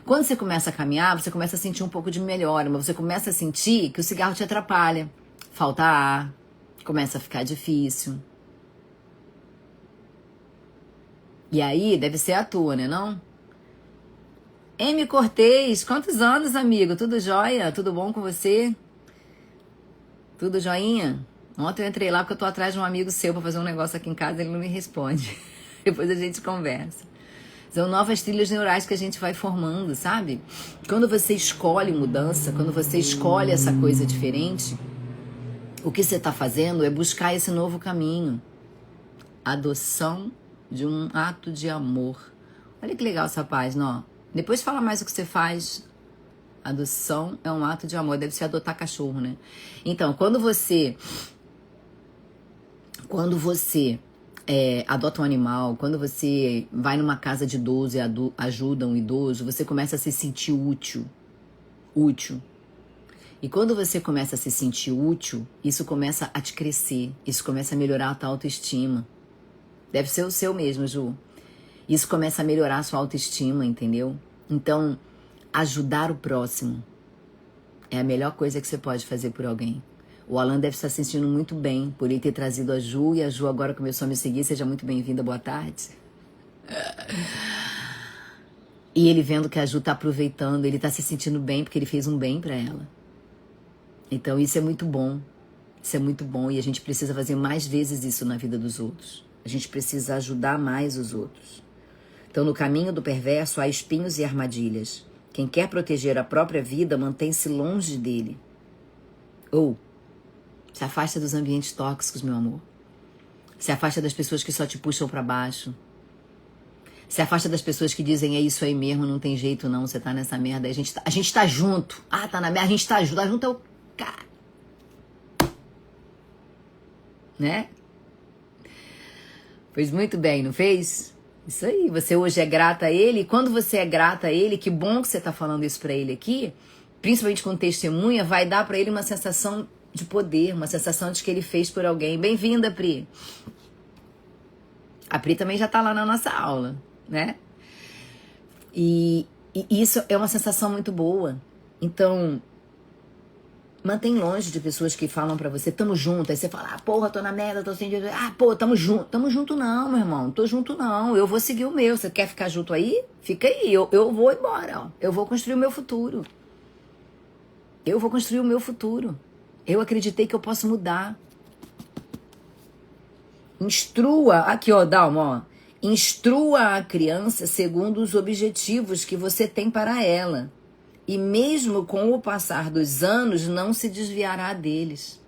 Quando você começa a caminhar, você começa a sentir um pouco de melhora, mas você começa a sentir que o cigarro te atrapalha. Falta ar, começa a ficar difícil. E aí, deve ser a tua, né, não? M. Cortez, quantos anos, amigo? Tudo jóia? Tudo bom com você? Tudo joinha? Ontem eu entrei lá porque eu tô atrás de um amigo seu pra fazer um negócio aqui em casa, ele não me responde. Depois a gente conversa. São novas trilhas neurais que a gente vai formando, sabe? Quando você escolhe mudança, quando você escolhe essa coisa diferente, o que você tá fazendo é buscar esse novo caminho. Adoção de um ato de amor. Olha que legal essa página, ó. Depois fala mais o que você faz. Adoção é um ato de amor. Deve ser adotar cachorro, né? Então, quando você adota um animal, quando você vai numa casa de idoso e ajuda um idoso, você começa a se sentir útil. E quando você começa a se sentir útil, isso começa a te crescer. Isso começa a melhorar a tua autoestima. Deve ser o seu mesmo, Ju. Isso começa a melhorar a sua autoestima, entendeu? Então, ajudar o próximo é a melhor coisa que você pode fazer por alguém. O Alan deve estar se sentindo muito bem por ele ter trazido a Ju, e a Ju agora começou a me seguir. Seja muito bem-vinda, boa tarde. E ele vendo que a Ju está aproveitando, ele está se sentindo bem porque ele fez um bem para ela. Então, isso é muito bom. Isso é muito bom e a gente precisa fazer mais vezes isso na vida dos outros. A gente precisa ajudar mais os outros. Então, no caminho do perverso há espinhos e armadilhas. Quem quer proteger a própria vida mantém-se longe dele. Ou se afasta dos ambientes tóxicos, meu amor. Se afasta das pessoas que só te puxam para baixo. Se afasta das pessoas que dizem, é isso aí mesmo, não tem jeito não, você tá nessa merda. A gente tá junto. Ah, tá na merda, a gente tá junto. Tá junto é o cara. Né? Fez muito bem, não fez? Isso aí, você hoje é grata a ele, e quando você é grata a ele, que bom que você tá falando isso pra ele aqui, principalmente com testemunha, vai dar pra ele uma sensação de poder, uma sensação de que ele fez por alguém. Bem-vinda, Pri. A Pri também já tá lá na nossa aula, né? E isso é uma sensação muito boa. Então, mantém longe de pessoas que falam pra você, tamo junto. Aí você fala, porra, tô na merda, tô sem dinheiro. Tamo junto. Tamo junto não, meu irmão. Tô junto não. Eu vou seguir o meu. Você quer ficar junto aí? Fica aí. Eu vou embora, ó. Eu vou construir o meu futuro. Eu vou construir o meu futuro. Eu acreditei que eu posso mudar. Instrua, aqui ó, Dalma, ó. Instrua a criança segundo os objetivos que você tem para ela. E mesmo com o passar dos anos, não se desviará deles.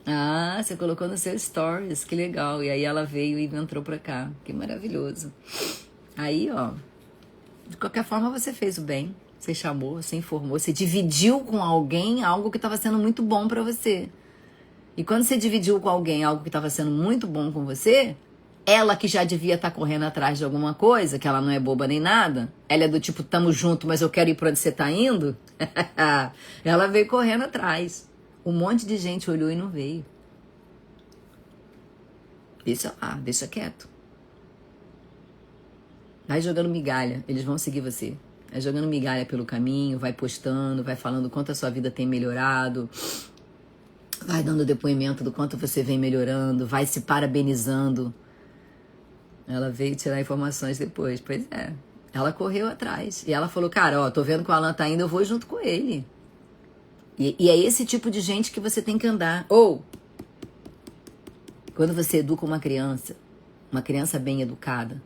Ah, você colocou no seu stories, que legal. E aí ela veio e entrou pra cá. Que maravilhoso. Aí, ó, de qualquer forma você fez o bem. Você chamou, você informou, você dividiu com alguém algo que estava sendo muito bom pra você. E quando você dividiu com alguém algo que estava sendo muito bom com você, ela que já devia estar correndo atrás de alguma coisa, que ela não é boba nem nada, ela é do tipo, tamo junto, mas eu quero ir pra onde você tá indo, ela veio correndo atrás. Um monte de gente olhou e não veio. Deixa lá, deixa quieto. Vai jogando migalha, eles vão seguir você. Vai jogando migalha pelo caminho, vai postando, vai falando quanto a sua vida tem melhorado, vai dando depoimento do quanto você vem melhorando, vai se parabenizando. Ela veio tirar informações depois, pois é. Ela correu atrás. E ela falou, cara, ó, tô vendo que o Alan tá indo, eu vou junto com ele. E é esse tipo de gente que você tem que andar. Ou, quando você educa uma criança bem educada,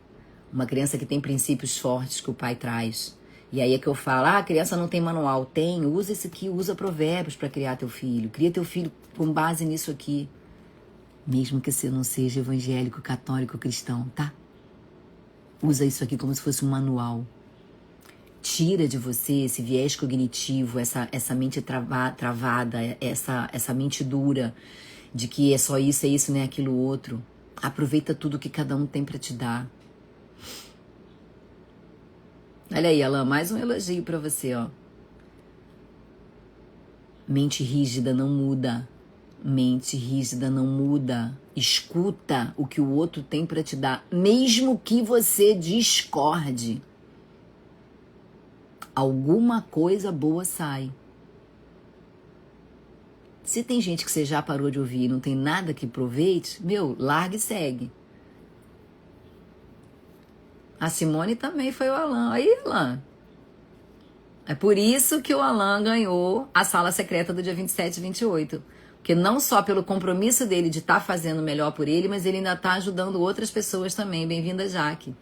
uma criança que tem princípios fortes que o pai traz. E aí é que eu falo, a criança não tem manual. Tem, usa esse aqui, usa provérbios para criar teu filho. Cria teu filho com base nisso aqui. Mesmo que você não seja evangélico, católico, cristão, tá? Usa isso aqui como se fosse um manual. Tira de você esse viés cognitivo, essa mente travada, essa mente dura de que é só isso, não é aquilo outro. Aproveita tudo que cada um tem para te dar. Olha aí, Alan, mais um elogio para você, ó. Mente rígida não muda. Mente rígida não muda. Escuta o que o outro tem para te dar, mesmo que você discorde. Alguma coisa boa sai. Se tem gente que você já parou de ouvir e não tem nada que aproveite, larga e segue. A Simone também foi o Alan. Aí, Alan. É por isso que o Alan ganhou a sala secreta do dia 27 e 28. Porque não só pelo compromisso dele de estar fazendo melhor por ele, mas ele ainda está ajudando outras pessoas também. Bem-vinda, Jaque.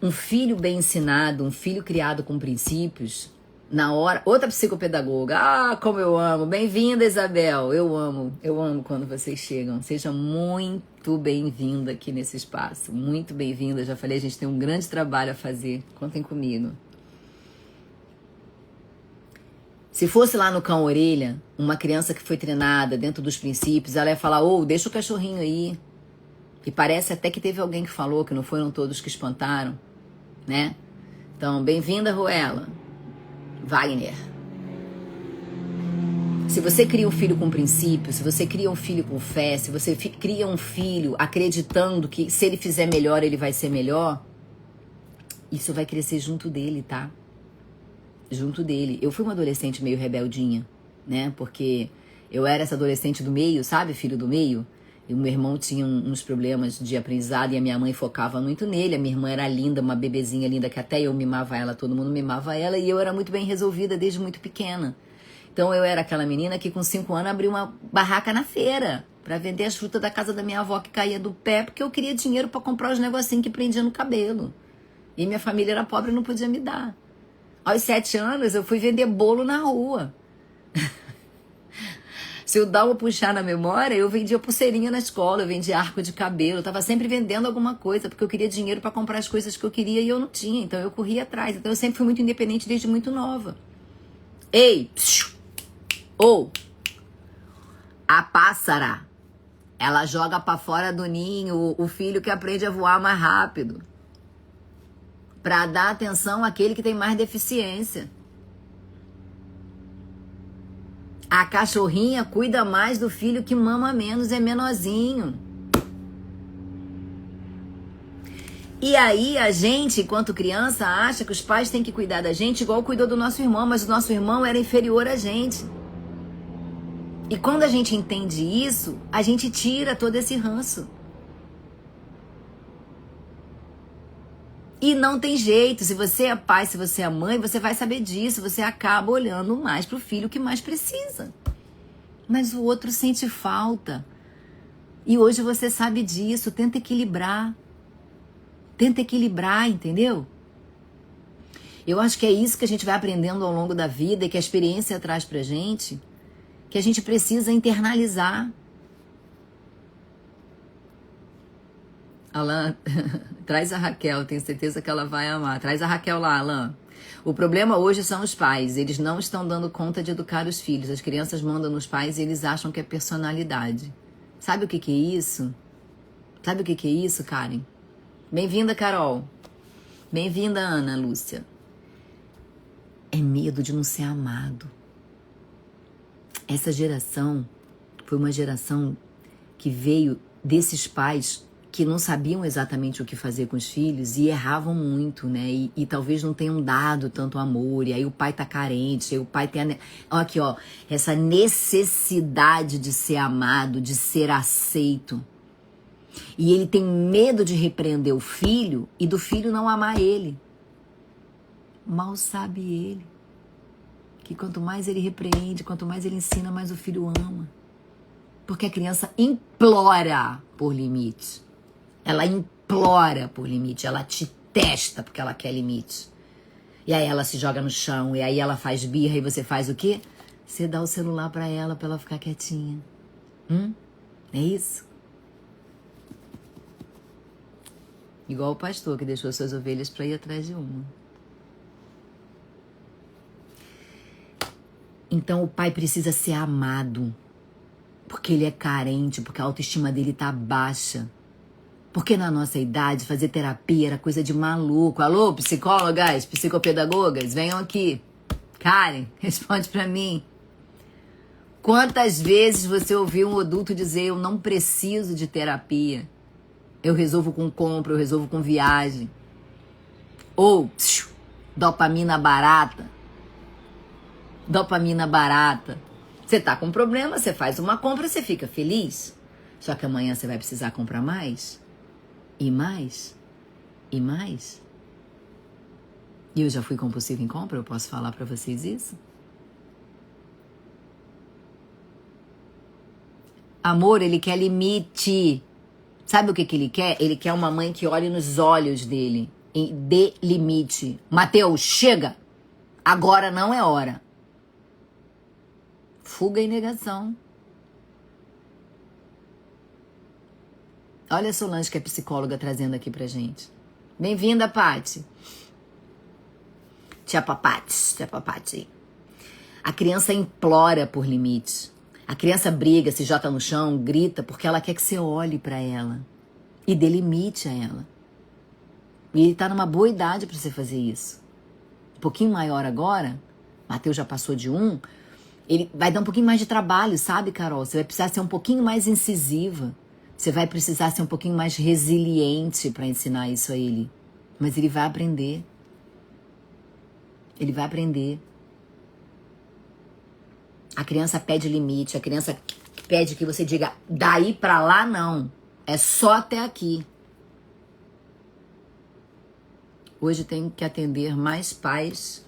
Um filho bem ensinado, um filho criado com princípios, na hora... Outra psicopedagoga. Ah, como eu amo. Bem-vinda, Isabel. Eu amo quando vocês chegam. Seja muito bem-vinda aqui nesse espaço. Muito bem-vinda. Já falei, a gente tem um grande trabalho a fazer. Contem comigo. Se fosse lá no Cão Orelha, uma criança que foi treinada dentro dos princípios, ela ia falar, deixa o cachorrinho aí. E parece até que teve alguém que falou, que não foram todos que espantaram, né? Então, bem-vinda, Ruela. Wagner. Se você cria um filho com princípios, se você cria um filho com fé, se você cria um filho acreditando que se ele fizer melhor, ele vai ser melhor, isso vai crescer junto dele, tá? Junto dele. Eu fui uma adolescente meio rebeldinha, né? Porque eu era essa adolescente do meio, sabe? Filho do meio. E o meu irmão tinha uns problemas de aprendizado e a minha mãe focava muito nele. A minha irmã era linda, uma bebezinha linda que até eu mimava ela, todo mundo mimava ela. E eu era muito bem resolvida desde muito pequena. Então eu era aquela menina que com 5 anos abriu uma barraca na feira para vender as frutas da casa da minha avó que caía do pé porque eu queria dinheiro para comprar os negocinhos que prendia no cabelo. E minha família era pobre e não podia me dar. Aos 7 anos, eu fui vender bolo na rua. Se eu dar uma puxar na memória, eu vendia pulseirinha na escola, eu vendia arco de cabelo, eu tava sempre vendendo alguma coisa, porque eu queria dinheiro para comprar as coisas que eu queria e eu não tinha, então eu corria atrás. Então eu sempre fui muito independente desde muito nova. Ei! A pássara, ela joga para fora do ninho o filho que aprende a voar mais rápido. Para dar atenção àquele que tem mais deficiência. A cachorrinha cuida mais do filho que mama menos, é menorzinho. E aí a gente, enquanto criança, acha que os pais têm que cuidar da gente igual cuidou do nosso irmão, mas o nosso irmão era inferior a gente. E quando a gente entende isso, a gente tira todo esse ranço. E não tem jeito, se você é pai, se você é mãe, você vai saber disso, você acaba olhando mais pro filho que mais precisa. Mas o outro sente falta. E hoje você sabe disso, tenta equilibrar. Tenta equilibrar, entendeu? Eu acho que é isso que a gente vai aprendendo ao longo da vida e que a experiência traz pra gente, que a gente precisa internalizar. Alan, traz a Raquel, tenho certeza que ela vai amar. Traz a Raquel lá, Alan. O problema hoje são os pais, eles não estão dando conta de educar os filhos. As crianças mandam nos pais e eles acham que é personalidade. Sabe o que é isso? Sabe o que é isso, Karen? Bem-vinda, Carol. Bem-vinda, Ana Lúcia. É medo de não ser amado. Essa geração, Foi uma geração que veio desses pais que não sabiam exatamente o que fazer com os filhos e erravam muito, né? E talvez não tenham dado tanto amor, e aí o pai tá carente, aí o pai tem aqui, ó, essa necessidade de ser amado, de ser aceito. E ele tem medo de repreender o filho e do filho não amar ele. Mal sabe ele que quanto mais ele repreende, quanto mais ele ensina, mais o filho ama. Porque a criança implora por limite. Ela implora por limite, ela te testa porque ela quer limite. E aí ela se joga no chão, e aí ela faz birra, e você faz o quê? Você dá o celular pra ela ficar quietinha. É isso? Igual o pastor que deixou suas ovelhas pra ir atrás de uma. Então o pai precisa ser amado. Porque ele é carente, porque a autoestima dele tá baixa. Porque na nossa idade, fazer terapia era coisa de maluco. Alô, psicólogas, psicopedagogas, venham aqui. Karen, responde pra mim. Quantas vezes você ouviu um adulto dizer, eu não preciso de terapia? Eu resolvo com compra, eu resolvo com viagem. Ou, dopamina barata. Dopamina barata. Você tá com um problema, você faz uma compra, você fica feliz. Só que amanhã você vai precisar comprar mais. E mais, e mais. E eu já fui compulsiva em compra, eu posso falar pra vocês isso? Amor, ele quer limite. Sabe o que ele quer? Ele quer uma mãe que olhe nos olhos dele e dê limite. Mateus, chega! Agora não é hora. Fuga e negação. Olha a Solange, que é psicóloga, trazendo aqui pra gente. Bem-vinda, Paty. Tia Papati. A criança implora por limites. A criança briga, se jota no chão, grita, porque ela quer que você olhe pra ela e dê limite a ela. E ele tá numa boa idade pra você fazer isso. Um pouquinho maior agora, Mateus já passou de 1, ele vai dar um pouquinho mais de trabalho, sabe, Carol? Você vai precisar ser um pouquinho mais incisiva. Você vai precisar ser um pouquinho mais resiliente para ensinar isso a ele. Mas ele vai aprender. Ele vai aprender. A criança pede limite. A criança pede que você diga, daí pra lá não. É só até aqui. Hoje tenho que atender mais pais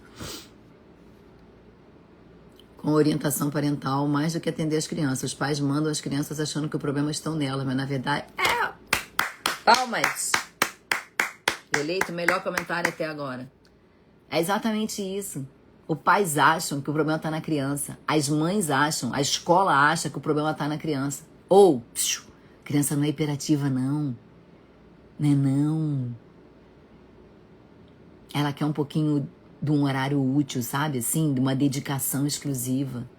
com orientação parental, mais do que atender as crianças. Os pais mandam as crianças achando que o problema estão nelas, mas na verdade palmas! Eleito o melhor comentário até agora. É exatamente isso. Os pais acham que o problema está na criança. As mães acham, a escola acha que o problema está na criança. Ou, criança não é hiperativa, não. Não é não. Ela quer um pouquinho de um horário útil, sabe? Assim, de uma dedicação exclusiva.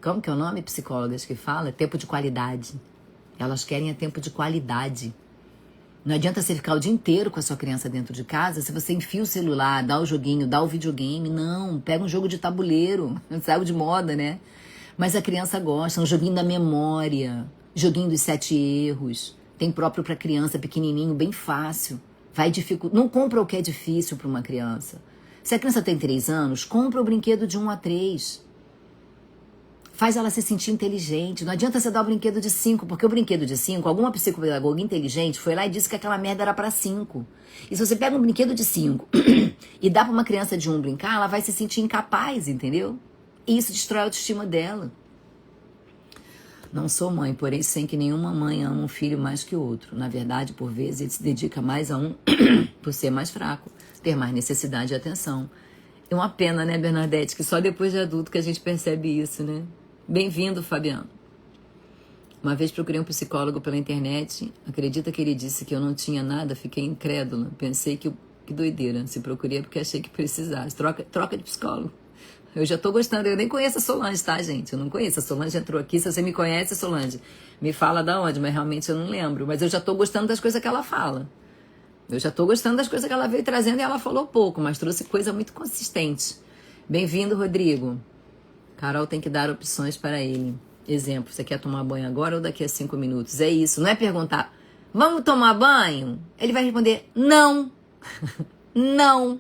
Como que é o nome, psicólogas, que fala? Tempo de qualidade. Elas querem tempo de qualidade. Não adianta você ficar o dia inteiro com a sua criança dentro de casa se você enfia o celular, dá o joguinho, dá o videogame. Não, pega um jogo de tabuleiro. Saiu de moda, né? Mas a criança gosta. Um joguinho da memória. Joguinho dos 7 erros. Tem próprio para criança, pequenininho, bem fácil. Não compra o que é difícil para uma criança. Se a criança tem 3 anos, compra o brinquedo de 1 a 3. Faz ela se sentir inteligente. Não adianta você dar o brinquedo de 5, porque o brinquedo de 5, alguma psicopedagoga inteligente foi lá e disse que aquela merda era para 5. E se você pega um brinquedo de 5 e dá para uma criança de 1 brincar, ela vai se sentir incapaz, entendeu? E isso destrói a autoestima dela. Não sou mãe, porém sei que nenhuma mãe ama um filho mais que o outro. Na verdade, por vezes, ele se dedica mais a um por ser mais fraco, ter mais necessidade de atenção. É uma pena, né, Bernadette, que só depois de adulto que a gente percebe isso, né? Bem-vindo, Fabiano. Uma vez procurei um psicólogo pela internet. Acredita que ele disse que eu não tinha nada? Fiquei incrédula. Pensei que doideira. Se procurei porque achei que precisasse. Troca de psicólogo. Eu já tô gostando, eu nem conheço a Solange, tá, gente? Eu não conheço, a Solange entrou aqui, se você me conhece, Solange, me fala da onde, mas realmente eu não lembro. Mas eu já tô gostando das coisas que ela fala. Eu já tô gostando das coisas que ela veio trazendo e ela falou pouco, mas trouxe coisa muito consistente. Bem-vindo, Rodrigo. Carol tem que dar opções para ele. Exemplo, você quer tomar banho agora ou daqui a 5 minutos? É isso, não é perguntar, vamos tomar banho? Ele vai responder, não. Não.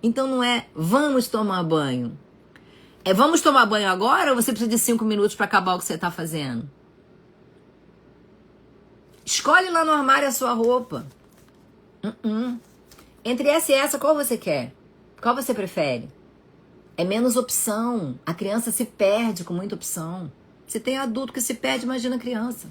Então não é, vamos tomar banho. É, vamos tomar banho agora ou você precisa de 5 minutos para acabar o que você está fazendo? Escolhe lá no armário a sua roupa. Entre essa e essa, qual você quer? Qual você prefere? É menos opção. A criança se perde com muita opção. Se tem adulto que se perde, imagina a criança.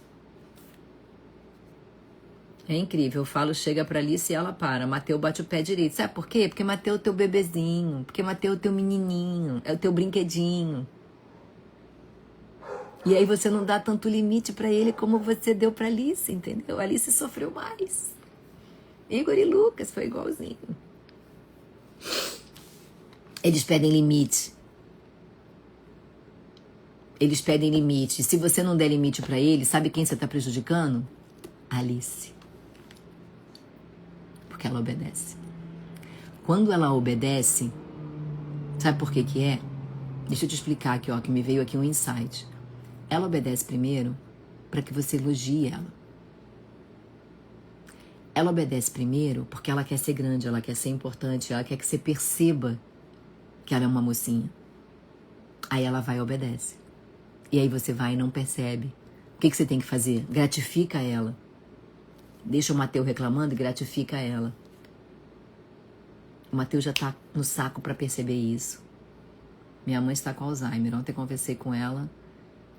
É incrível. Eu falo, chega pra Alice e ela para. Mateu bate o pé direito. Sabe por quê? Porque Mateu é o teu bebezinho. Porque Mateu é o teu menininho. É o teu brinquedinho. E aí você não dá tanto limite pra ele como você deu pra Alice, entendeu? A Alice sofreu mais. Igor e Lucas foi igualzinho. Eles pedem limite. Eles pedem limite. Se você não der limite pra ele, sabe quem você tá prejudicando? Alice. Porque ela obedece. Quando ela obedece, sabe por que que é? Deixa eu te explicar aqui, ó, que me veio aqui um insight. Ela obedece primeiro para que você elogie ela. Ela obedece primeiro porque ela quer ser grande, ela quer ser importante, ela quer que você perceba que ela é uma mocinha. Aí ela vai e obedece. E aí você vai e não percebe. O que que você tem que fazer? Gratifica ela. Deixa o Mateu reclamando e gratifica ela. O Mateu já tá no saco para perceber isso. Minha mãe está com Alzheimer. Ontem conversei com ela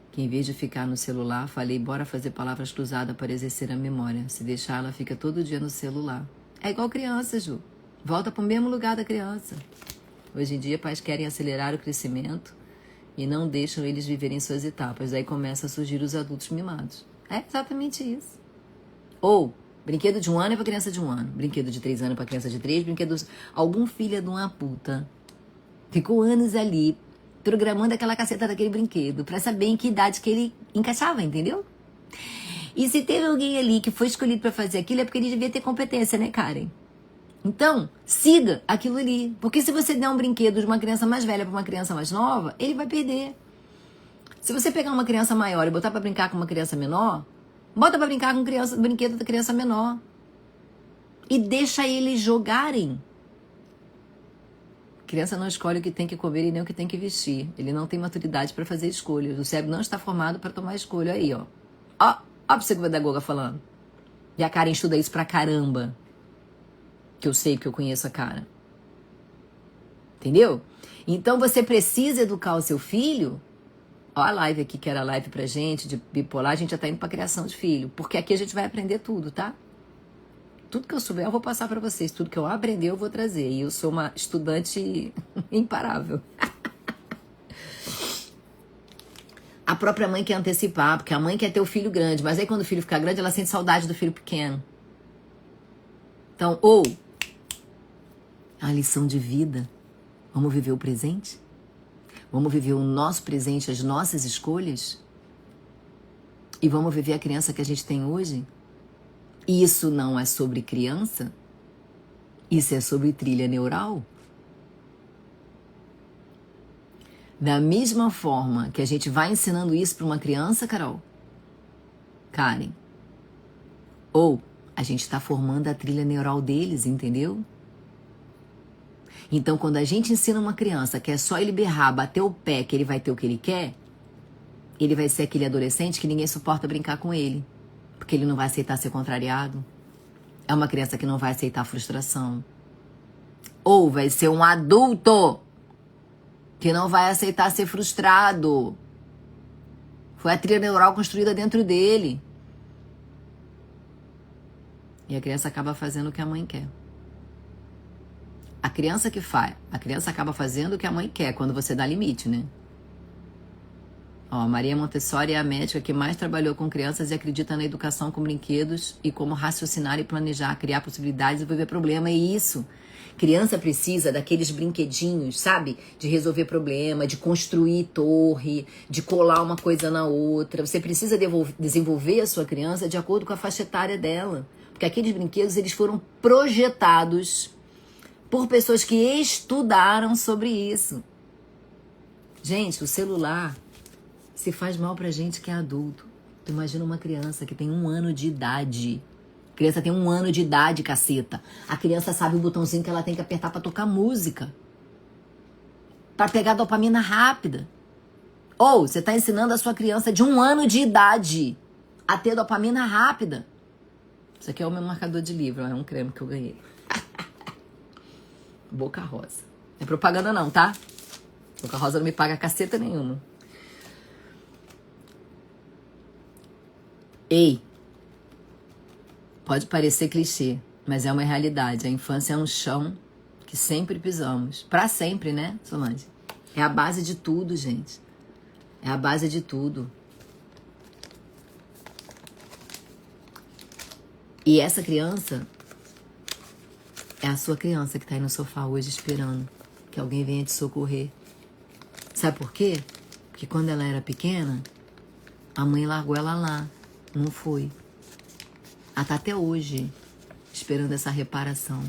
que em vez de ficar no celular, falei, bora fazer palavras cruzadas para exercer a memória. Se deixar, ela fica todo dia no celular. É igual criança, Ju. Volta pro mesmo lugar da criança. Hoje em dia, pais querem acelerar o crescimento e não deixam eles viverem suas etapas. Aí começa a surgir os adultos mimados. É exatamente isso. Ou, brinquedo de 1 ano é pra criança de 1 ano. Brinquedo de 3 anos é pra criança de 3. Algum filho de uma puta ficou anos ali programando aquela caceta daquele brinquedo pra saber em que idade que ele encaixava, entendeu? E se teve alguém ali que foi escolhido pra fazer aquilo, é porque ele devia ter competência, né, Karen? Então, siga aquilo ali. Porque se você der um brinquedo de uma criança mais velha pra uma criança mais nova, ele vai perder. Se você pegar uma criança maior e botar pra brincar com uma criança menor, bota pra brincar com brinquedo da criança menor. E deixa eles jogarem. Criança não escolhe o que tem que comer e nem o que tem que vestir. Ele não tem maturidade para fazer escolhas. O cérebro não está formado para tomar escolha. Aí, ó. Ó a psicopedagoga falando. E a Karen estuda isso pra caramba. Que eu sei, que eu conheço a cara. Entendeu? Então você precisa educar o seu filho. Ó a live aqui, que era live pra gente, de bipolar. A gente já tá indo pra criação de filho. Porque aqui a gente vai aprender tudo, tá? Tudo que eu souber eu vou passar pra vocês. Tudo que eu aprender eu vou trazer. E eu sou uma estudante imparável. A própria mãe quer antecipar, porque a mãe quer ter o filho grande. Mas aí quando o filho ficar grande, ela sente saudade do filho pequeno. Então, ou a lição de vida. Vamos viver o presente? Vamos viver o nosso presente, as nossas escolhas? E vamos viver a criança que a gente tem hoje? Isso não é sobre criança? Isso é sobre trilha neural? Da mesma forma que a gente vai ensinando isso para uma criança, Carol, Karen, ou a gente está formando a trilha neural deles, entendeu? Então, quando a gente ensina uma criança que é só ele berrar, bater o pé, que ele vai ter o que ele quer, ele vai ser aquele adolescente que ninguém suporta brincar com ele. Porque ele não vai aceitar ser contrariado. É uma criança que não vai aceitar frustração. Ou vai ser um adulto que não vai aceitar ser frustrado. Foi a trilha neural construída dentro dele. E a criança acaba fazendo o que a mãe quer. A criança acaba fazendo o que a mãe quer quando você dá limite, né? Ó, Maria Montessori é a médica que mais trabalhou com crianças e acredita na educação com brinquedos e como raciocinar e planejar, criar possibilidades e resolver problema. É isso. Criança precisa daqueles brinquedinhos, sabe? De resolver problema, de construir torre, de colar uma coisa na outra. Você precisa desenvolver a sua criança de acordo com a faixa etária dela. Porque aqueles brinquedos, eles foram projetados por pessoas que estudaram sobre isso. Gente, o celular se faz mal pra gente que é adulto. Tu imagina uma criança que tem 1 ano de idade. A criança tem 1 ano de idade, caceta. A criança sabe o botãozinho que ela tem que apertar pra tocar música. Pra pegar dopamina rápida. Ou você tá ensinando a sua criança de 1 ano de idade a ter dopamina rápida. Isso aqui é o meu marcador de livro, é um creme que eu ganhei. Boca Rosa. Não é propaganda não, tá? Boca Rosa não me paga caceta nenhuma. Ei, pode parecer clichê, mas é uma realidade. A infância é um chão que sempre pisamos. Pra sempre, né, Solange? É a base de tudo, gente. É a base de tudo. E essa criança é a sua criança que tá aí no sofá hoje esperando que alguém venha te socorrer. Sabe por quê? Porque quando ela era pequena, a mãe largou ela lá. Não foi. Ela tá até hoje esperando essa reparação.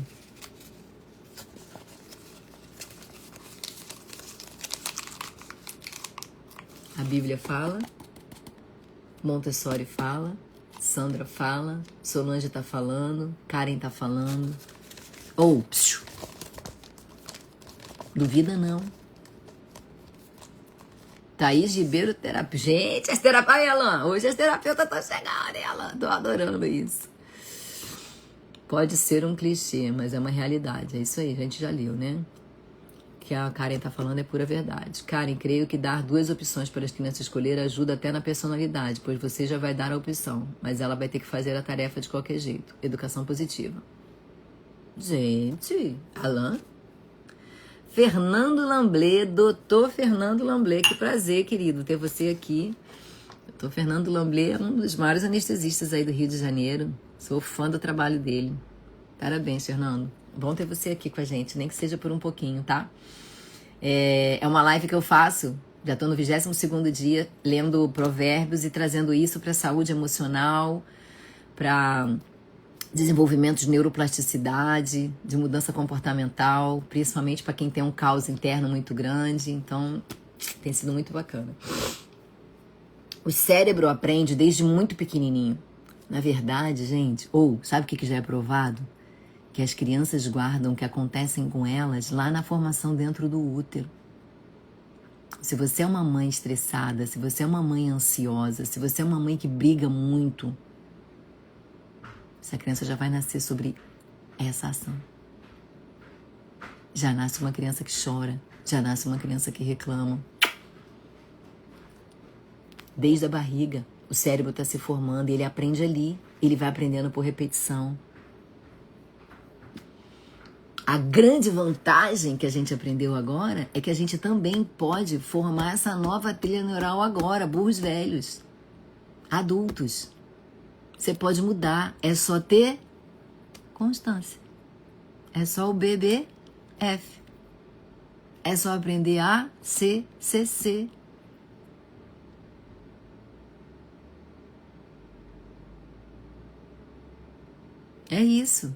A Bíblia fala, Montessori fala, Sandra fala, Solange tá falando, Karen tá falando. Ou, duvida não. Thaís Ribeiro, terapeuta. Gente, as terapeutas. Ai, Alan, hoje as terapeutas estão chegando, hein, Alan? Tô adorando isso. Pode ser um clichê, mas é uma realidade. É isso aí, a gente já leu, né? O que a Karen tá falando é pura verdade. Karen, creio que dar 2 opções para as crianças escolher ajuda até na personalidade, pois você já vai dar a opção, mas ela vai ter que fazer a tarefa de qualquer jeito. Educação positiva. Gente, Alan? Fernando Lamblé, doutor Fernando Lamblé, que prazer, querido, ter você aqui. Doutor Fernando Lamblé é um dos maiores anestesistas aí do Rio de Janeiro. Sou fã do trabalho dele. Parabéns, Fernando. Bom ter você aqui com a gente, nem que seja por um pouquinho, tá? É uma live que eu faço, já tô no 22º dia, lendo provérbios e trazendo isso para saúde emocional, para desenvolvimento de neuroplasticidade, de mudança comportamental, principalmente para quem tem um caos interno muito grande. Então, tem sido muito bacana. O cérebro aprende desde muito pequenininho. Na verdade, gente, sabe o que já é provado? Que as crianças guardam o que acontecem com elas lá na formação dentro do útero. Se você é uma mãe estressada, se você é uma mãe ansiosa, se você é uma mãe que briga muito, essa criança já vai nascer sobre essa ação. Já nasce uma criança que chora, já nasce uma criança que reclama. Desde a barriga, o cérebro está se formando e ele aprende ali, ele vai aprendendo por repetição. A grande vantagem que a gente aprendeu agora é que a gente também pode formar essa nova trilha neural agora, burros velhos, adultos. Você pode mudar, é só ter constância. É só o BBF. É só aprender a CCC. É isso.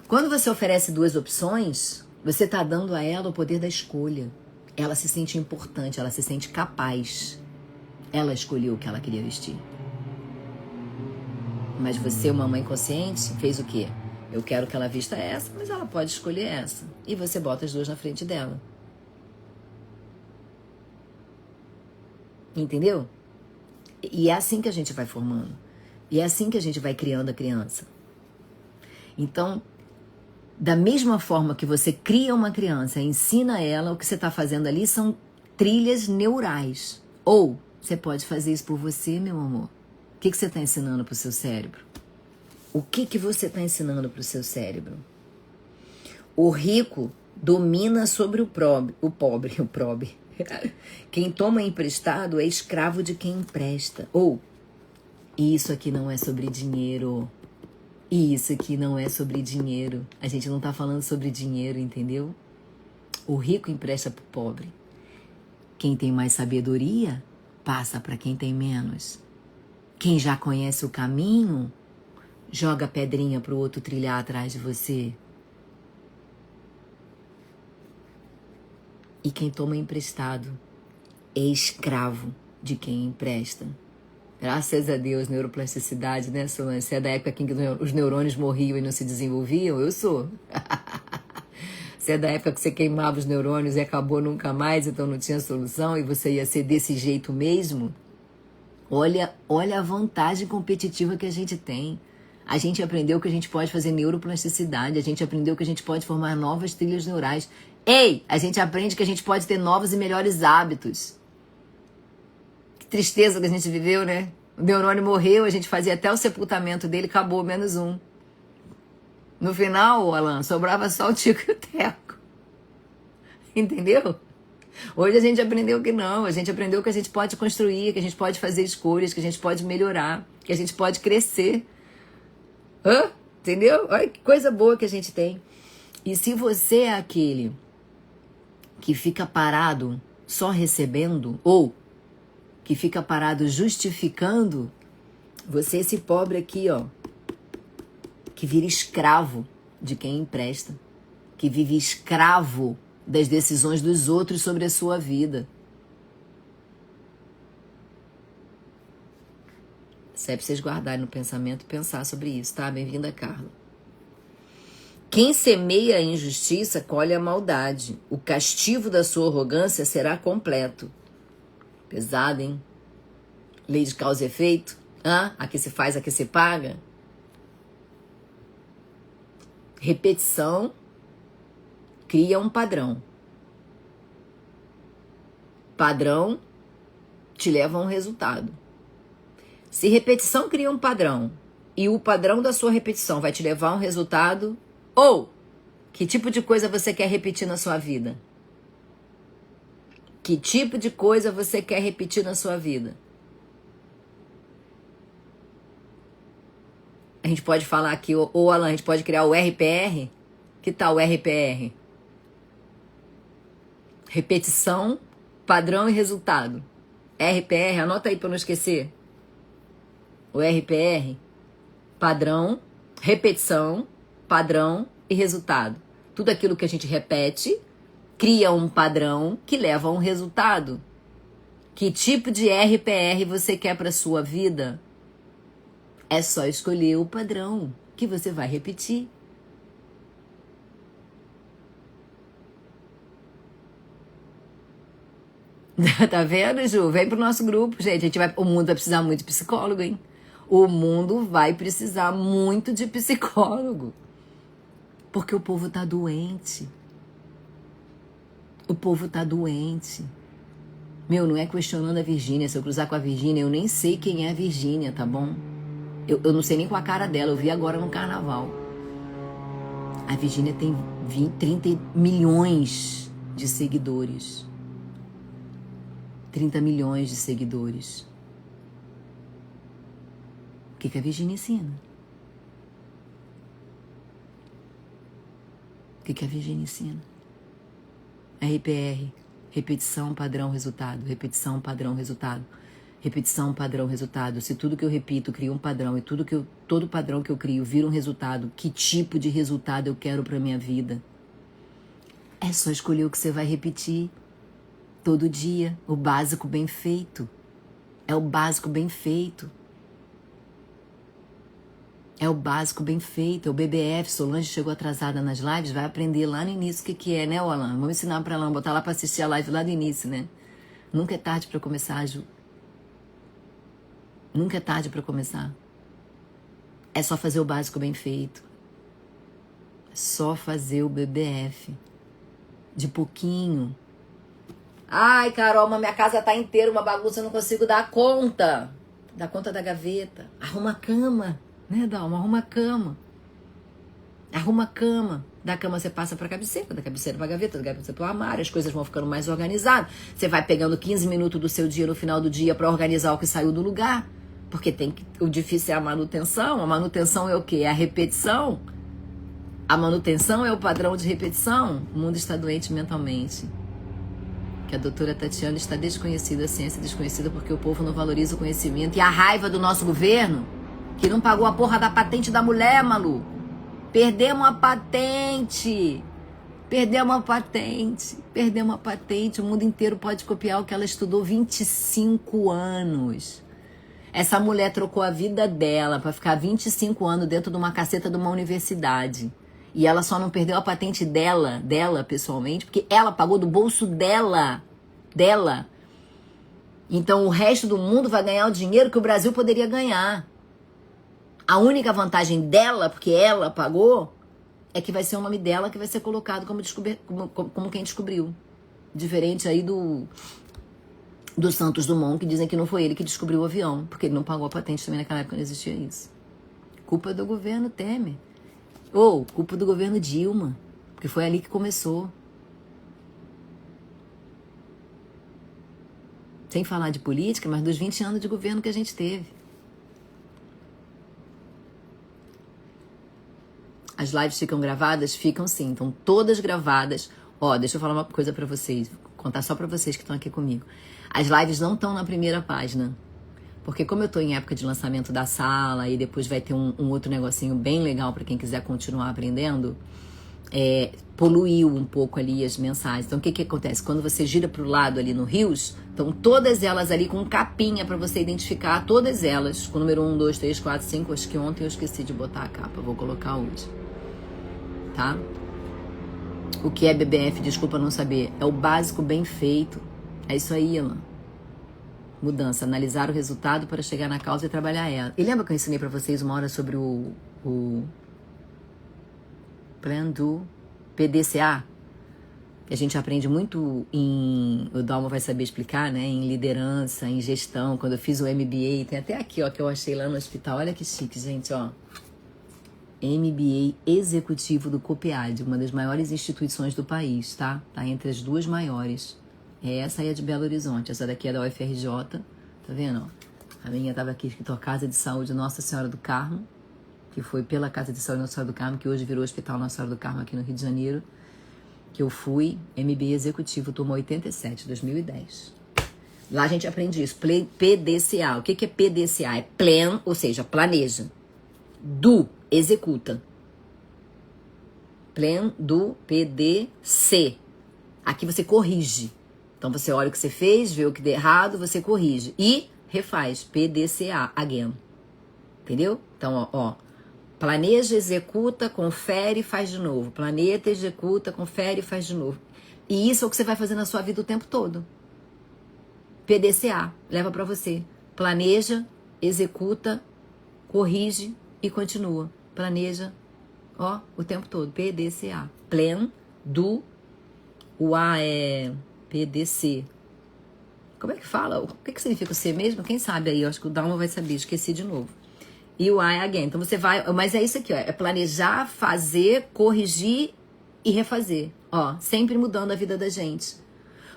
Quando você oferece 2 opções, você está dando a ela o poder da escolha. Ela se sente importante, ela se sente capaz. Ela escolheu o que ela queria vestir. Mas você, uma mãe consciente, fez o quê? Eu quero que ela vista essa, mas ela pode escolher essa. E você bota as 2 na frente dela. Entendeu? E é assim que a gente vai formando. E é assim que a gente vai criando a criança. Então, da mesma forma que você cria uma criança, ensina ela, o que você está fazendo ali são trilhas neurais. Ou você pode fazer isso por você, meu amor. O que você está ensinando para o seu cérebro? O que você está ensinando para o seu cérebro? O rico domina sobre o pobre. Quem toma emprestado é escravo de quem empresta. Isso aqui não é sobre dinheiro. Isso aqui não é sobre dinheiro. A gente não tá falando sobre dinheiro, entendeu? O rico empresta pro pobre. Quem tem mais sabedoria, passa para quem tem menos. Quem já conhece o caminho, joga pedrinha pro outro trilhar atrás de você. E quem toma emprestado é escravo de quem empresta. Graças a Deus, neuroplasticidade, né, Solange? Você é da época em que os neurônios morriam e não se desenvolviam? Eu sou. Você é da época que você queimava os neurônios e acabou nunca mais, então não tinha solução e você ia ser desse jeito mesmo? Olha a vantagem competitiva que a gente tem. A gente aprendeu que a gente pode fazer neuroplasticidade, a gente aprendeu que a gente pode formar novas trilhas neurais. Ei, a gente aprende que a gente pode ter novos e melhores hábitos. Que tristeza que a gente viveu, né? O neurônio morreu, a gente fazia até o sepultamento dele, acabou, menos um. No final, Alan, sobrava só o Tico e o Teco. Entendeu? Hoje a gente aprendeu que não, a gente aprendeu que a gente pode construir, que a gente pode fazer escolhas, que a gente pode melhorar, que a gente pode crescer. Entendeu? Olha que coisa boa que a gente tem. E se você é aquele que fica parado só recebendo, ou que fica parado justificando, você é esse pobre aqui, ó, que vira escravo de quem empresta, que vive escravo das decisões dos outros sobre a sua vida. Isso é pra vocês guardarem no pensamento e pensar sobre isso, tá? Bem-vinda, Carla. Quem semeia a injustiça colhe a maldade. O castigo da sua arrogância será completo. Pesado, hein? Lei de causa e efeito. Aqui se faz, aqui se paga. Repetição cria um padrão. Padrão te leva a um resultado. Se repetição cria um padrão e o padrão da sua repetição vai te levar a um resultado, ou que tipo de coisa você quer repetir na sua vida? Que tipo de coisa você quer repetir na sua vida? A gente pode falar aqui, ou Alan, a gente pode criar o RPR? Que tal o RPR? Repetição, padrão e resultado. RPR, anota aí para não esquecer. O RPR, padrão, repetição, padrão e resultado. Tudo aquilo que a gente repete cria um padrão que leva a um resultado. Que tipo de RPR você quer para sua vida? É só escolher o padrão que você vai repetir. Tá vendo, Ju? Vem pro nosso grupo, gente. O mundo vai precisar muito de psicólogo, hein? O mundo vai precisar muito de psicólogo. Porque o povo tá doente. O povo tá doente. Meu, não é questionando a Virgínia. Se eu cruzar com a Virgínia, eu nem sei quem é a Virgínia, tá bom? Eu não sei nem com a cara dela. Eu vi agora no carnaval. A Virgínia tem 30 milhões de seguidores. 30 milhões de seguidores. O que a Virgínia ensina? O que a Virgínia ensina? RPR. Repetição, padrão, resultado. Repetição, padrão, resultado. Repetição, padrão, resultado. Se tudo que eu repito cria um padrão e todo padrão que eu crio vira um resultado, que tipo de resultado eu quero para minha vida? É só escolher o que você vai repetir todo dia. O básico bem feito. É o básico bem feito. É o básico bem feito. É o BBF. Solange chegou atrasada nas lives. Vai aprender lá no início o que é, né, Alan? Vamos ensinar pra ela, botar lá pra assistir a live lá do início, né? Nunca é tarde pra começar, Ju. Nunca é tarde pra começar. É só fazer o básico bem feito. É só fazer o BBF. De pouquinho. Ai, Carol, mas minha casa tá inteira uma bagunça, eu não consigo dar conta. Dá conta da gaveta. Arruma a cama, né, Dalma? Arruma a cama. Arruma a cama. Da cama você passa pra cabeceira, da cabeceira pra gaveta, da gaveta pro armário, as coisas vão ficando mais organizadas. Você vai pegando 15 minutos do seu dia no final do dia pra organizar o que saiu do lugar. Porque o difícil é a manutenção. A manutenção é o quê? É a repetição. A manutenção é o padrão de repetição. O mundo está doente mentalmente. Que a doutora Tatiana está desconhecida, a ciência desconhecida porque o povo não valoriza o conhecimento. E a raiva do nosso governo, que não pagou a porra da patente da mulher, maluco. Perdemos a patente. Perdeu uma patente. Perdeu uma patente. O mundo inteiro pode copiar o que ela estudou 25 anos. Essa mulher trocou a vida dela para ficar 25 anos dentro de uma caceta de uma universidade. E ela só não perdeu a patente dela pessoalmente, porque ela pagou do bolso dela. Então o resto do mundo vai ganhar o dinheiro que o Brasil poderia ganhar. A única vantagem dela, porque ela pagou, é que vai ser o nome dela que vai ser colocado como quem descobriu. Diferente aí do Santos Dumont, que dizem que não foi ele que descobriu o avião, porque ele não pagou a patente também naquela época, não existia isso. Culpa do governo Temer. Ou culpa do governo Dilma, porque foi ali que começou. Sem falar de política, mas dos 20 anos de governo que a gente teve. As lives ficam gravadas? Ficam sim, estão todas gravadas. Ó, deixa eu falar uma coisa pra vocês, vou contar só pra vocês que estão aqui comigo. As lives não estão na primeira página, porque como eu tô em época de lançamento da sala e depois vai ter um outro negocinho bem legal pra quem quiser continuar aprendendo, poluiu um pouco ali as mensagens. Então o que acontece? Quando você gira pro lado ali no Rios, estão todas elas ali com capinha pra você identificar todas elas, com o número 1, 2, 3, 4, 5, acho que ontem eu esqueci de botar a capa, vou colocar hoje. Tá? O que é BBF, desculpa não saber, é o básico bem feito. É isso aí, Ilan. Mudança, analisar o resultado para chegar na causa e trabalhar ela. E lembra que eu ensinei pra vocês uma hora sobre o Plan do PDCA? Que a gente aprende muito o Dalmo vai saber explicar, né? Em liderança, em gestão. Quando eu fiz o MBA, tem até aqui, ó, que eu achei lá no hospital. Olha que chique, gente, ó. MBA executivo do COPEAD, uma das maiores instituições do país, tá? Tá entre as duas maiores. Essa aí é de Belo Horizonte, essa daqui é da UFRJ, tá vendo? Ó? A minha tava aqui escrito a Casa de Saúde Nossa Senhora do Carmo, que foi pela Casa de Saúde Nossa Senhora do Carmo, que hoje virou Hospital Nossa Senhora do Carmo aqui no Rio de Janeiro, que eu fui MBA executivo, turma 87, 2010. Lá a gente aprende isso, PDCA. O que é PDCA? É plan, ou seja, planeja. Do, executa. Plan do PDC. Aqui você corrige. Então você olha o que você fez, vê o que deu errado, você corrige. E refaz. PDCA, again. Entendeu? Então, ó. Planeja, executa, confere e faz de novo. Planeta, executa, confere e faz de novo. E isso é o que você vai fazer na sua vida o tempo todo. PDCA, leva pra você. Planeja, executa, corrige e continua. Planeja, ó, o tempo todo. PDCA. Plan, do, o A é PDC. Como é que fala? O que significa o C mesmo? Quem sabe aí? Eu acho que o Dalma vai saber. Esqueci de novo. E o I again. Então você vai... Mas é isso aqui, ó. É planejar, fazer, corrigir e refazer. Ó, sempre mudando a vida da gente.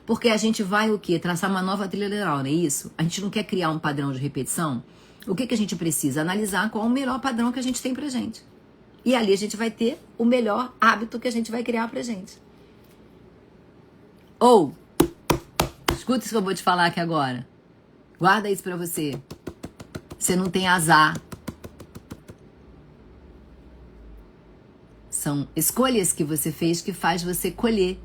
Porque a gente vai o quê? Traçar uma nova trilha neural, não é isso? A gente não quer criar um padrão de repetição. O que a gente precisa? Analisar qual é o melhor padrão que a gente tem pra gente. E ali a gente vai ter o melhor hábito que a gente vai criar pra gente. Ou, escuta isso que eu vou te falar aqui agora. Guarda isso pra você. Você não tem azar. São escolhas que você fez que faz você colher.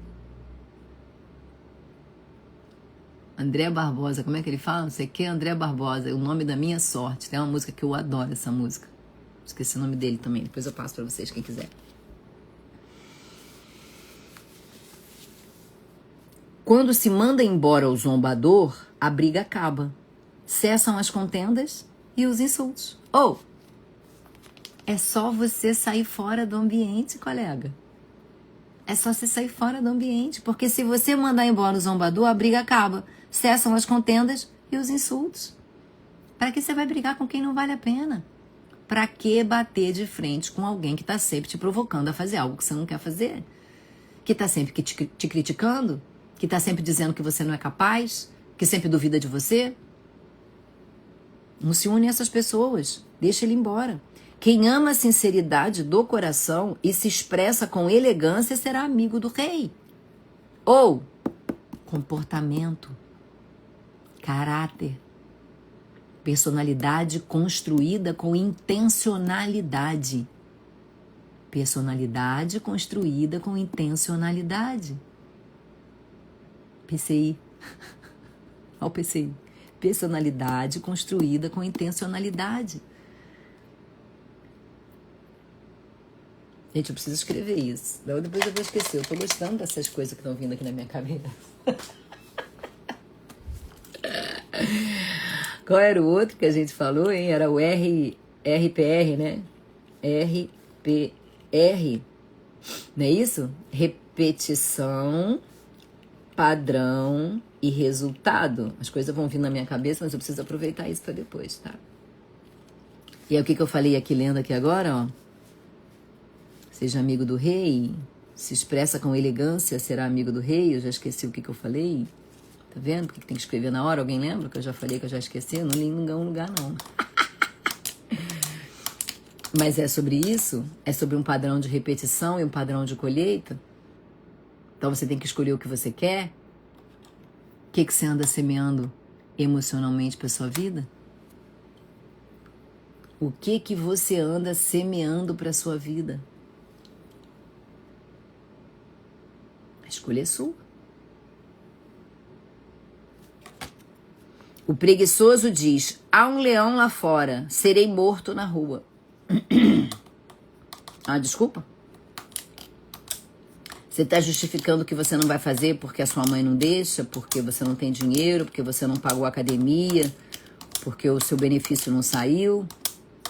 André Barbosa, como é que ele fala? Não sei o que, André Barbosa, o nome da minha sorte. Tem uma música que eu adoro, essa música. Esqueci o nome dele também, depois eu passo pra vocês, quem quiser. Quando se manda embora o zombador, a briga acaba. Cessam as contendas e os insultos. Ou, é só você sair fora do ambiente, colega. É só você sair fora do ambiente. Porque se você mandar embora o zombador, a briga acaba. Cessam as contendas e os insultos. Para que você vai brigar com quem não vale a pena? Para que bater de frente com alguém que está sempre te provocando a fazer algo que você não quer fazer? Que está sempre te criticando? Que está sempre dizendo que você não é capaz? Que sempre duvida de você? Não se une a essas pessoas. Deixa ele embora. Quem ama a sinceridade do coração e se expressa com elegância será amigo do rei. Ou comportamento, caráter, personalidade construída com intencionalidade. Personalidade construída com intencionalidade. PCI. Olha o PCI. Personalidade construída com intencionalidade. Gente, eu preciso escrever isso. Depois eu vou esquecer. Eu tô gostando dessas coisas que estão vindo aqui na minha cabeça. Qual era o outro que a gente falou, hein? Era o RPR, né? RPR. Não é isso? Repetição, padrão e resultado. As coisas vão vir na minha cabeça, mas eu preciso aproveitar isso para depois, tá? E aí o que eu falei aqui, lendo aqui agora, ó. Seja amigo do rei, se expressa com elegância, será amigo do rei. Eu já esqueci o que eu falei. Tá vendo? Porque tem que escrever na hora. Alguém lembra que eu já falei que eu já esqueci? Eu não li em nenhum lugar, não. Mas é sobre isso? É sobre um padrão de repetição e um padrão de colheita? Então você tem que escolher o que você quer? O que você anda semeando emocionalmente para sua vida? O que você anda semeando para sua vida? A escolha é sua. O preguiçoso diz: há um leão lá fora, serei morto na rua. Ah, desculpa? Você está justificando o que você não vai fazer porque a sua mãe não deixa, porque você não tem dinheiro, porque você não pagou a academia, porque o seu benefício não saiu.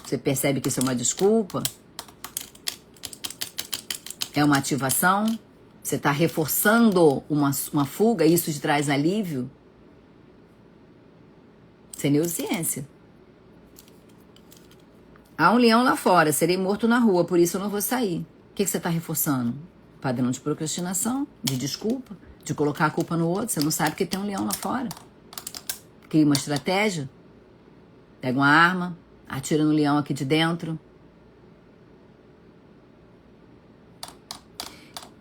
Você percebe que isso é uma desculpa? É uma ativação? Você está reforçando uma fuga, isso te traz alívio? Isso é neurociência. Há um leão lá fora, serei morto na rua, por isso eu não vou sair. O que você está reforçando? Padrão de procrastinação, de desculpa, de colocar a culpa no outro. Você não sabe que tem um leão lá fora. Cria uma estratégia, pega uma arma, atira no leão aqui de dentro.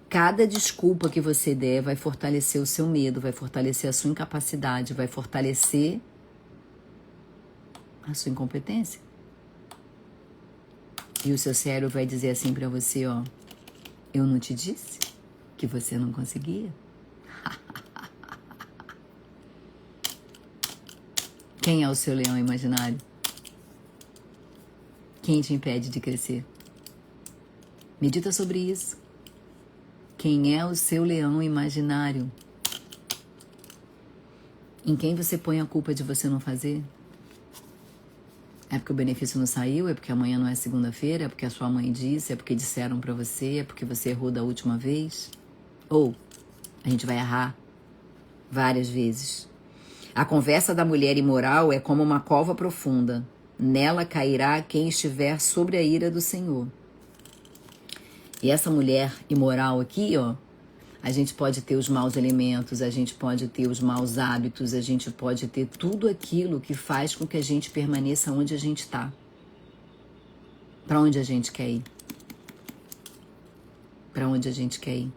Cada desculpa que você der vai fortalecer o seu medo, vai fortalecer a sua incapacidade, vai fortalecer a sua incompetência. E o seu cérebro vai dizer assim pra você, ó: eu não te disse que você não conseguia? Quem é o seu leão imaginário? Quem te impede de crescer? Medita sobre isso. Quem é o seu leão imaginário? Em quem você põe a culpa de você não fazer? É porque o benefício não saiu? É porque amanhã não é segunda-feira? É porque a sua mãe disse? É porque disseram pra você? É porque você errou da última vez? Ou a gente vai errar várias vezes. A conversa da mulher imoral é como uma cova profunda. Nela cairá quem estiver sobre a ira do Senhor. E essa mulher imoral aqui, ó, a gente pode ter os maus elementos, a gente pode ter os maus hábitos, a gente pode ter tudo aquilo que faz com que a gente permaneça onde a gente está. Para onde a gente quer ir? Para onde a gente quer ir?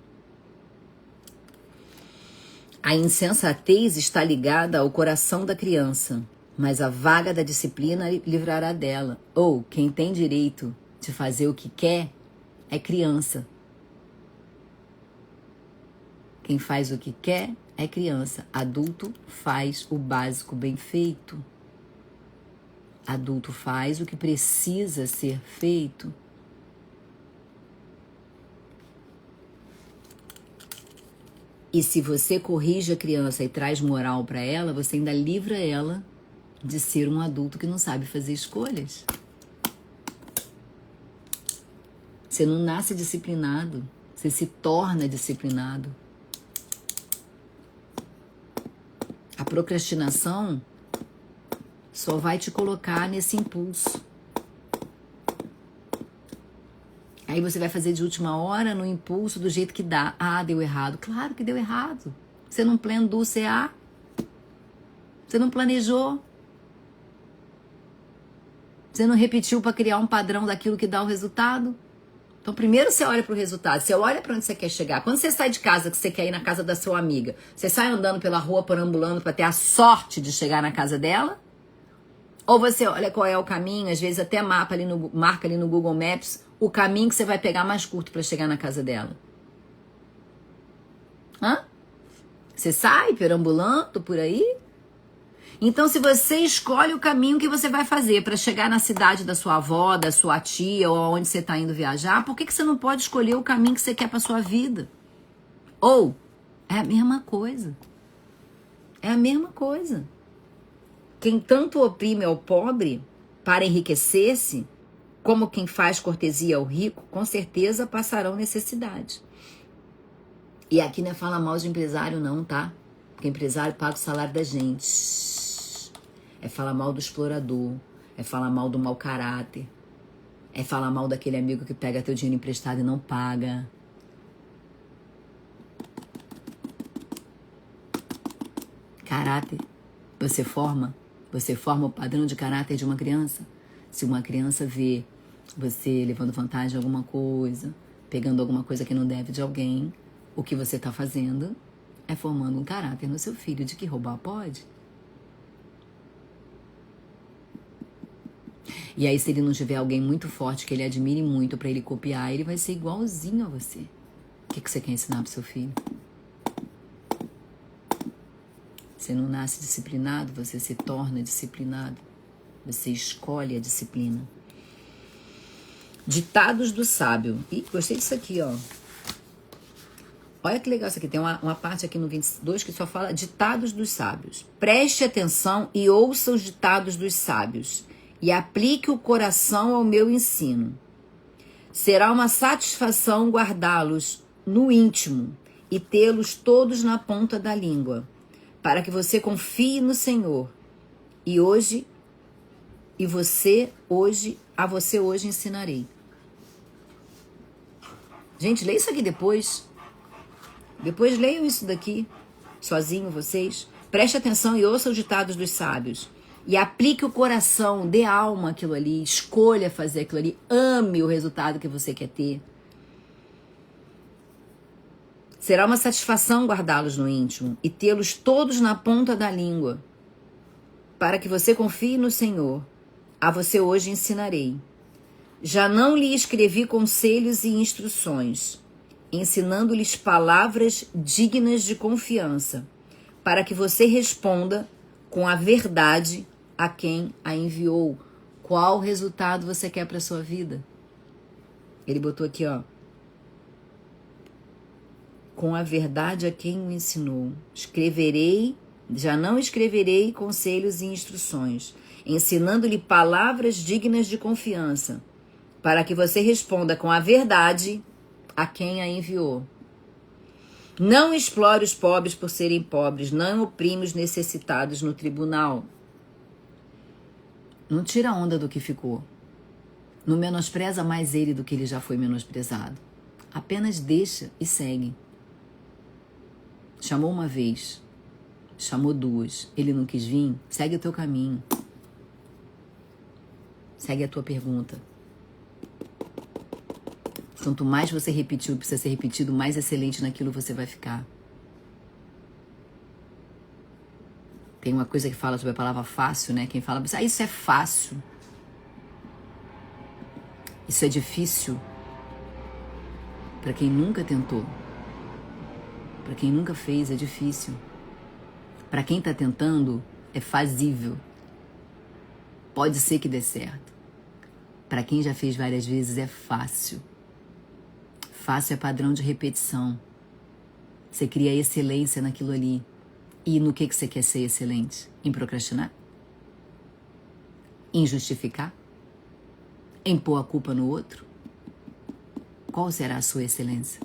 A insensatez está ligada ao coração da criança, mas a vaga da disciplina livrará dela. Ou quem tem direito de fazer o que quer é criança. Quem faz o que quer é criança. Adulto faz o básico bem feito. Adulto faz o que precisa ser feito. E se você corrige a criança e traz moral para ela, você ainda livra ela de ser um adulto que não sabe fazer escolhas. Você não nasce disciplinado, você se torna disciplinado. A procrastinação só vai te colocar nesse impulso. Aí você vai fazer de última hora, no impulso, do jeito que dá. Ah, deu errado. Claro que deu errado. Você não planeou o CA. Você não planejou. Você não repetiu para criar um padrão daquilo que dá o resultado. Então, primeiro você olha para o resultado. Você olha para onde você quer chegar. Quando você sai de casa, que você quer ir na casa da sua amiga, você sai andando pela rua, perambulando para ter a sorte de chegar na casa dela? Ou você olha qual é o caminho, às vezes até marca ali no Google Maps o caminho que você vai pegar mais curto para chegar na casa dela. Hã? Você sai perambulando por aí? Então, se você escolhe o caminho que você vai fazer para chegar na cidade da sua avó, da sua tia ou aonde você está indo viajar, por que você não pode escolher o caminho que você quer para sua vida? Ou é a mesma coisa. É a mesma coisa. Quem tanto oprime ao pobre para enriquecer-se, como quem faz cortesia ao rico, com certeza passarão necessidade. E aqui não é falar mal de empresário não, tá? Porque empresário paga o salário da gente. É falar mal do explorador. É falar mal do mau caráter. É falar mal daquele amigo que pega teu dinheiro emprestado e não paga. Caráter. Você forma o padrão de caráter de uma criança. Se uma criança vê você levando vantagem de alguma coisa, pegando alguma coisa que não deve de alguém, o que você está fazendo é formando um caráter no seu filho de que roubar pode. E aí, se ele não tiver alguém muito forte que ele admire muito para ele copiar, ele vai ser igualzinho a você. O que você quer ensinar pro seu filho? Você não nasce disciplinado, você se torna disciplinado. Você escolhe a disciplina. Ditados do sábio. Ih, gostei disso aqui, ó. Olha que legal isso aqui. Tem uma parte aqui no 22 que só fala ditados dos sábios. Preste atenção e ouça os ditados dos sábios e aplique o coração ao meu ensino. Será uma satisfação guardá-los no íntimo e tê-los todos na ponta da língua, para que você confie no Senhor. A você hoje ensinarei. Gente, leia isso aqui depois. Depois leiam isso daqui, sozinho vocês. Preste atenção e ouça os ditados dos sábios. E aplique o coração, dê alma àquilo ali, escolha fazer aquilo ali, ame o resultado que você quer ter. Será uma satisfação guardá-los no íntimo e tê-los todos na ponta da língua, para que você confie no Senhor. A você hoje ensinarei. Já não lhe escrevi conselhos e instruções, ensinando-lhes palavras dignas de confiança, para que você responda com a verdade a quem a enviou. Qual resultado você quer para a sua vida? Ele botou aqui, ó. Com a verdade a quem o ensinou. Já não escreverei conselhos e instruções, ensinando-lhe palavras dignas de confiança, para que você responda com a verdade a quem a enviou. Não explore os pobres por serem pobres, não oprime os necessitados no tribunal. Não tira onda do que ficou. Não menospreza mais ele do que ele já foi menosprezado. Apenas deixa e segue. Chamou uma vez, chamou duas, ele não quis vir, segue o teu caminho. Segue a tua pergunta. Quanto mais você repetir o que precisa ser repetido, mais excelente naquilo você vai ficar. Tem uma coisa que fala sobre a palavra fácil, né? Quem fala, isso é fácil. Isso é difícil. Para quem nunca tentou. Para quem nunca fez, é difícil. Para quem está tentando, é fazível. Pode ser que dê certo. Para quem já fez várias vezes, é fácil. Fácil é padrão de repetição. Você cria excelência naquilo ali. E no que você quer ser excelente? Em procrastinar? Em justificar? Em pôr a culpa no outro? Qual será a sua excelência?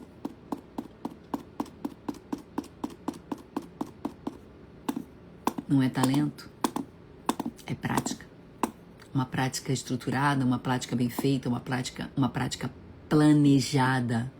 Não é talento? É prática. Uma prática estruturada, uma prática bem feita, uma prática planejada.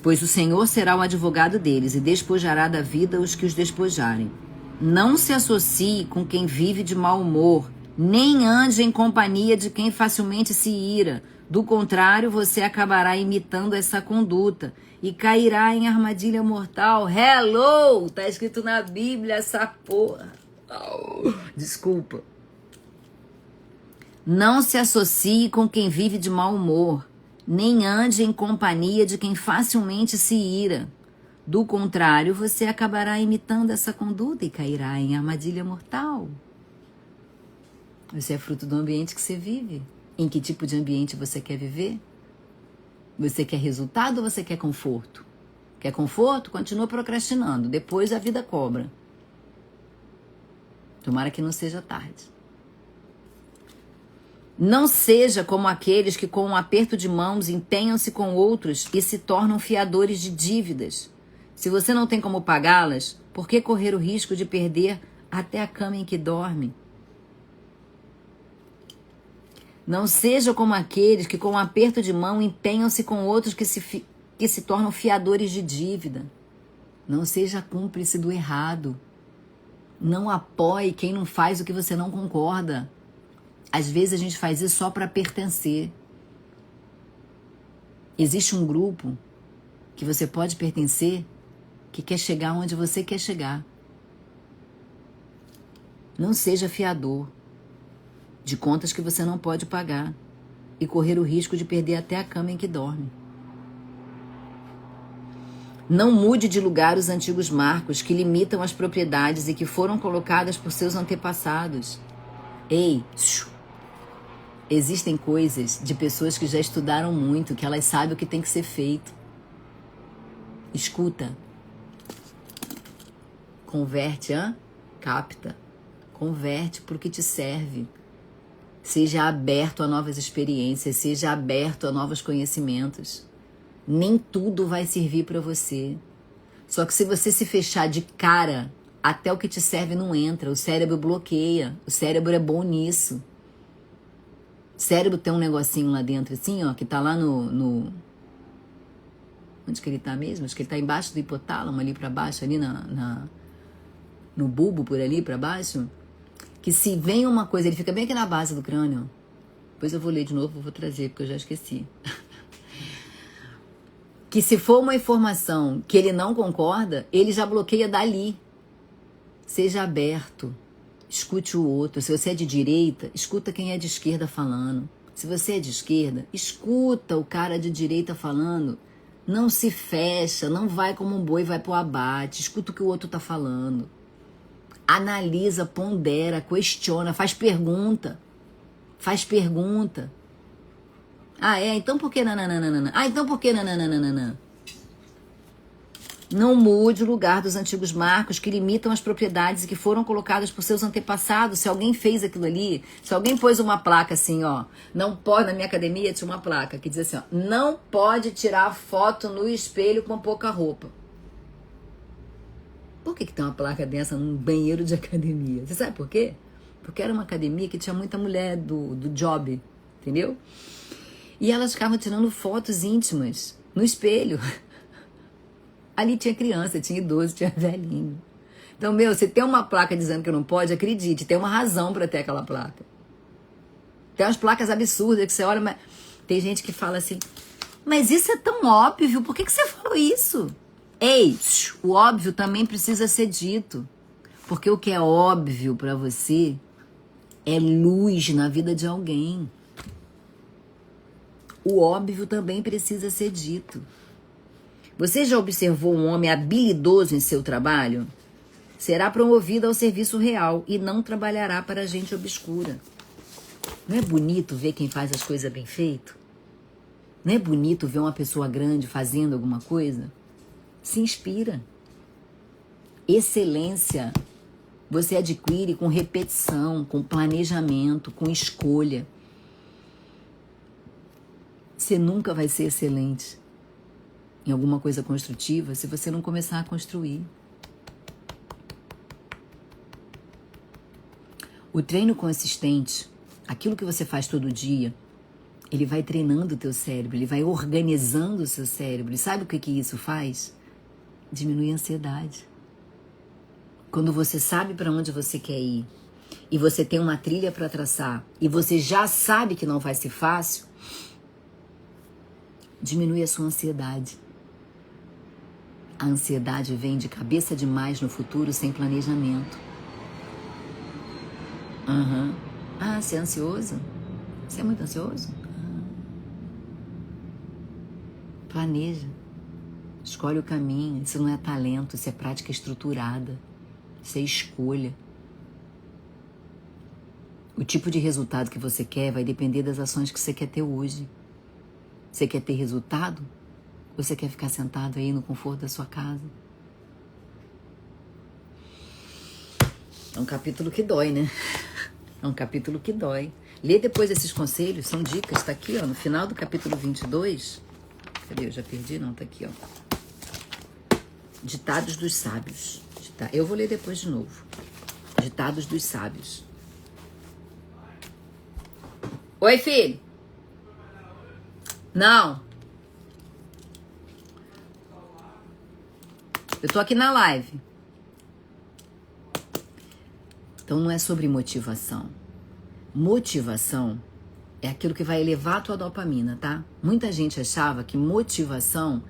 Pois o Senhor será o advogado deles e despojará da vida os que os despojarem. Não se associe com quem vive de mau humor, nem ande em companhia de quem facilmente se ira. Do contrário, você acabará imitando essa conduta e cairá em armadilha mortal. Hello! Tá escrito na Bíblia essa porra. Desculpa. Não se associe com quem vive de mau humor, nem ande em companhia de quem facilmente se ira. Do contrário, você acabará imitando essa conduta e cairá em armadilha mortal. Você é fruto do ambiente que você vive. Em que tipo de ambiente você quer viver? Você quer resultado ou você quer conforto? Quer conforto? Continua procrastinando. Depois a vida cobra. Tomara que não seja tarde. Não seja como aqueles que com um aperto de mãos empenham-se com outros e se tornam fiadores de dívidas. Se você não tem como pagá-las, por que correr o risco de perder até a cama em que dorme? Não seja como aqueles que com um aperto de mão empenham-se com outros que se tornam fiadores de dívida. Não seja cúmplice do errado. Não apoie quem não faz o que você não concorda. Às vezes a gente faz isso só para pertencer. Existe um grupo que você pode pertencer que quer chegar onde você quer chegar. Não seja fiador de contas que você não pode pagar e correr o risco de perder até a cama em que dorme. Não mude de lugar os antigos marcos que limitam as propriedades e que foram colocadas por seus antepassados. Ei, existem coisas de pessoas que já estudaram muito, que elas sabem o que tem que ser feito. Escuta. Converte, capta. Converte para o que te serve. Seja aberto a novas experiências, seja aberto a novos conhecimentos. Nem tudo vai servir para você. Só que se você se fechar de cara, até o que te serve não entra. O cérebro bloqueia. O cérebro é bom nisso. O cérebro tem um negocinho lá dentro, assim, ó, que tá lá no... Onde que ele tá mesmo? Acho que ele tá embaixo do hipotálamo, ali para baixo, ali no bulbo, por ali para baixo. Que se vem uma coisa, ele fica bem aqui na base do crânio. Depois eu vou ler de novo, vou trazer, porque eu já esqueci. Que se for uma informação que ele não concorda, ele já bloqueia dali. Seja aberto. Escute o outro. Se você é de direita, escuta quem é de esquerda falando. Se você é de esquerda, escuta o cara de direita falando. Não se fecha, não vai como um boi, vai pro abate. Escuta o que o outro tá falando. Analisa, pondera, questiona, faz pergunta. Faz pergunta. Ah, é? Então por que nananana? Ah, então por que nananana? Não mude o lugar dos antigos marcos que limitam as propriedades e que foram colocadas por seus antepassados. Se alguém fez aquilo ali, se alguém pôs uma placa assim, ó, não pode, na minha academia tinha uma placa que dizia assim, ó, não pode tirar foto no espelho com pouca roupa. Por que tem uma placa dessa num banheiro de academia? Você sabe por quê? Porque era uma academia que tinha muita mulher do job, entendeu? E elas ficavam tirando fotos íntimas no espelho. Ali tinha criança, tinha idoso, tinha velhinho. Então, se tem uma placa dizendo que não pode, acredite, tem uma razão para ter aquela placa. Tem umas placas absurdas que você olha, mas tem gente que fala assim, mas isso é tão óbvio, por que você falou isso? Ei, o óbvio também precisa ser dito. Porque o que é óbvio para você é luz na vida de alguém. O óbvio também precisa ser dito. Você já observou um homem habilidoso em seu trabalho? Será promovido ao serviço real e não trabalhará para gente obscura. Não é bonito ver quem faz as coisas bem feito? Não é bonito ver uma pessoa grande fazendo alguma coisa? Se inspira. Excelência você adquire com repetição, com planejamento, com escolha. Você nunca vai ser excelente em alguma coisa construtiva se você não começar a construir. O treino consistente, aquilo que você faz todo dia, ele vai treinando o teu cérebro, ele vai organizando o seu cérebro. E sabe o que isso faz? Diminui a ansiedade. Quando você sabe para onde você quer ir e você tem uma trilha para traçar e você já sabe que não vai ser fácil, Diminui a sua ansiedade. A ansiedade vem de cabeça demais no futuro sem planejamento. Ah, você é ansioso? Você é muito ansioso? Planeja. Escolhe o caminho. Isso não é talento, isso é prática estruturada. Isso é escolha. O tipo de resultado que você quer vai depender das ações que você quer ter hoje. Você quer ter resultado? Ou você quer ficar sentado aí no conforto da sua casa? É um capítulo que dói, né? É um capítulo que dói. Lê depois esses conselhos, são dicas, tá aqui, ó, no final do capítulo 22. Cadê? Eu já perdi? Não, tá aqui, ó. Ditados dos sábios. Eu vou ler depois de novo. Ditados dos sábios. Oi, filho. Não. Eu tô aqui na live. Então não é sobre motivação. Motivação é aquilo que vai elevar a tua dopamina, tá? Muita gente achava que motivação,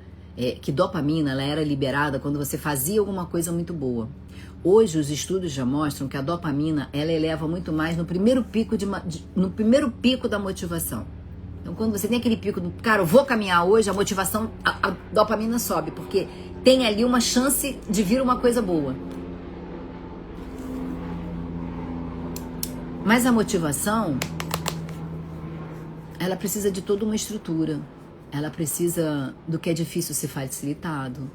que dopamina, ela era liberada quando você fazia alguma coisa muito boa. Hoje os estudos já mostram que a dopamina, ela eleva muito mais no primeiro pico da motivação. Então quando você tem aquele pico do, cara, eu vou caminhar hoje, a motivação, a dopamina sobe, porque tem ali uma chance de vir uma coisa boa. Mas a motivação, ela precisa de toda uma estrutura. Ela precisa do que é difícil ser facilitado,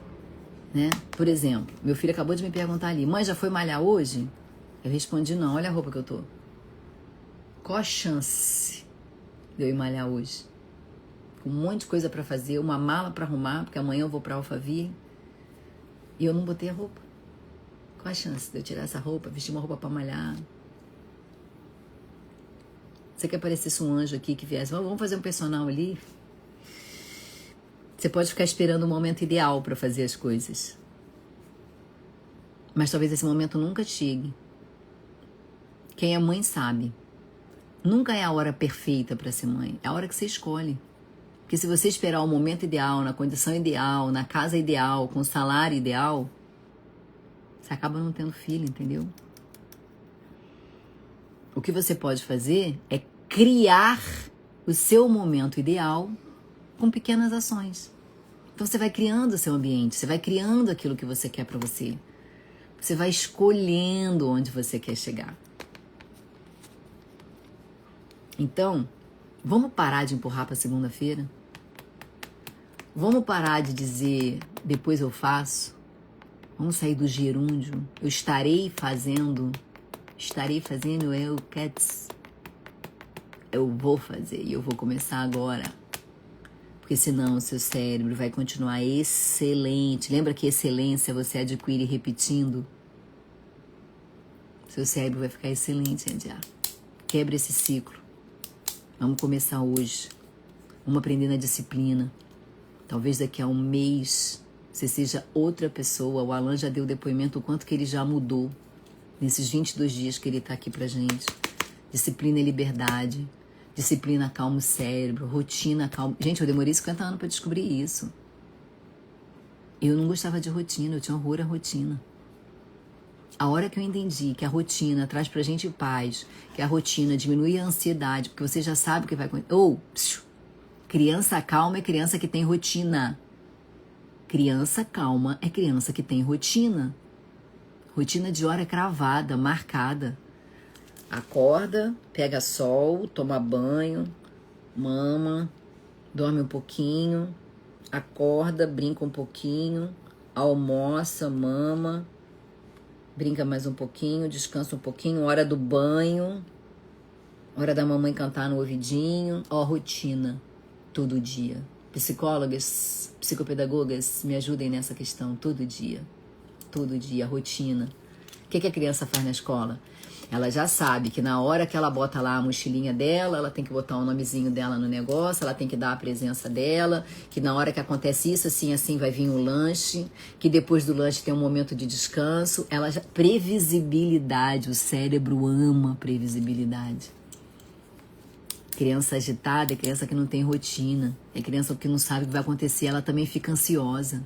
né? Por exemplo, meu filho acabou de me perguntar ali, mãe, já foi malhar hoje? Eu respondi, não, olha a roupa que eu tô. Qual a chance de eu ir malhar hoje? Com um monte de coisa pra fazer, uma mala pra arrumar, porque amanhã eu vou pra Alphaville, e eu não botei a roupa. Qual a chance de eu tirar essa roupa, vestir uma roupa pra malhar? Você quer parecer um anjo aqui que viesse, vamos fazer um personal ali? Você pode ficar esperando o momento ideal para fazer as coisas. Mas talvez esse momento nunca chegue. Quem é mãe sabe. Nunca é a hora perfeita para ser mãe. É a hora que você escolhe. Porque se você esperar o momento ideal, na condição ideal, na casa ideal, com o salário ideal, você acaba não tendo filho, entendeu? O que você pode fazer é criar o seu momento ideal com pequenas ações. Então você vai criando o seu ambiente, você vai criando aquilo que você quer para você. Você vai escolhendo onde você quer chegar. Então, vamos parar de empurrar para segunda-feira? Vamos parar de dizer, depois eu faço? Vamos sair do gerúndio. Eu estarei fazendo, eu vou fazer e eu vou começar agora. Porque senão o seu cérebro vai continuar excelente. Lembra que excelência você adquire repetindo? Seu cérebro vai ficar excelente, Andiá. Quebra esse ciclo. Vamos começar hoje. Vamos aprender na disciplina. Talvez daqui a um mês você seja outra pessoa. O Alan já deu depoimento o quanto que ele já mudou nesses 22 dias que ele está aqui pra gente. Disciplina e liberdade. Disciplina acalma o cérebro. Rotina acalma... Gente, eu demorei 50 anos para descobrir isso. Eu não gostava de rotina, eu tinha horror à rotina. A hora que eu entendi que a rotina traz pra gente paz, que a rotina diminui a ansiedade, porque você já sabe o que vai acontecer. Criança calma é criança que tem rotina. Criança calma é criança que tem rotina. Rotina de hora cravada, marcada. Acorda, pega sol, toma banho, mama, dorme um pouquinho, acorda, brinca um pouquinho, almoça, mama, brinca mais um pouquinho, descansa um pouquinho, hora do banho, hora da mamãe cantar no ouvidinho, rotina, todo dia. Psicólogas, psicopedagogas, me ajudem nessa questão, todo dia, rotina. O que a criança faz na escola? Ela já sabe que na hora que ela bota lá a mochilinha dela, ela tem que botar o nomezinho dela no negócio, ela tem que dar a presença dela, que na hora que acontece isso, assim vai vir o lanche, que depois do lanche tem um momento de descanso. Previsibilidade, o cérebro ama previsibilidade. Criança agitada é criança que não tem rotina. É criança que não sabe o que vai acontecer. Ela também fica ansiosa.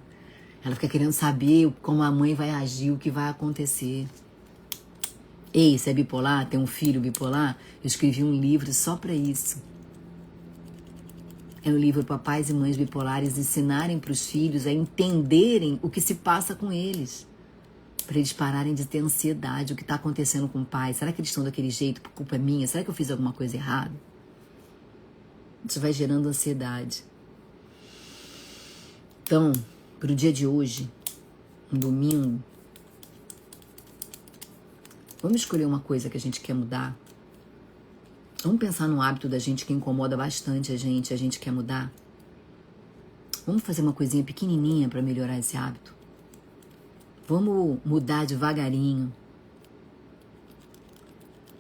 Ela fica querendo saber como a mãe vai agir, o que vai acontecer. Ei, você é bipolar? Tem um filho bipolar? Eu escrevi um livro só para isso. É um livro para pais e mães bipolares ensinarem para os filhos a entenderem o que se passa com eles. Para eles pararem de ter ansiedade. O que está acontecendo com o pai? Será que eles estão daquele jeito por culpa minha? Será que eu fiz alguma coisa errada? Isso vai gerando ansiedade. Então, para o dia de hoje, um domingo, vamos escolher uma coisa que a gente quer mudar. Vamos pensar no hábito da gente que incomoda bastante a gente quer mudar. Vamos fazer uma coisinha pequenininha para melhorar esse hábito. Vamos mudar devagarinho.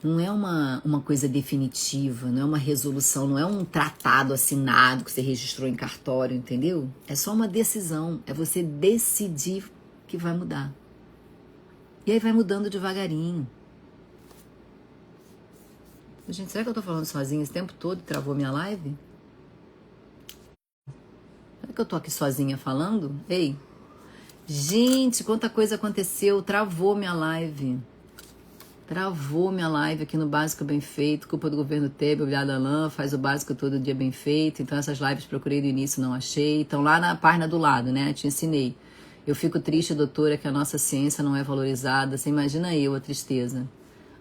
Não é uma coisa definitiva, não é uma resolução, não é um tratado assinado que você registrou em cartório, entendeu? É só uma decisão, é você decidir que vai mudar. E aí vai mudando devagarinho. Gente, será que eu tô falando sozinha esse tempo todo e travou minha live? Será que eu tô aqui sozinha falando? Ei, gente, quanta coisa aconteceu, travou minha live. Travou minha live aqui no Básico Bem Feito, culpa do governo Temer, obrigada Alain, faz o básico todo dia bem feito. Então essas lives procurei do início, não achei. Então lá na página do lado, né, te ensinei. Eu fico triste, doutora, que a nossa ciência não é valorizada. Você imagina eu a tristeza.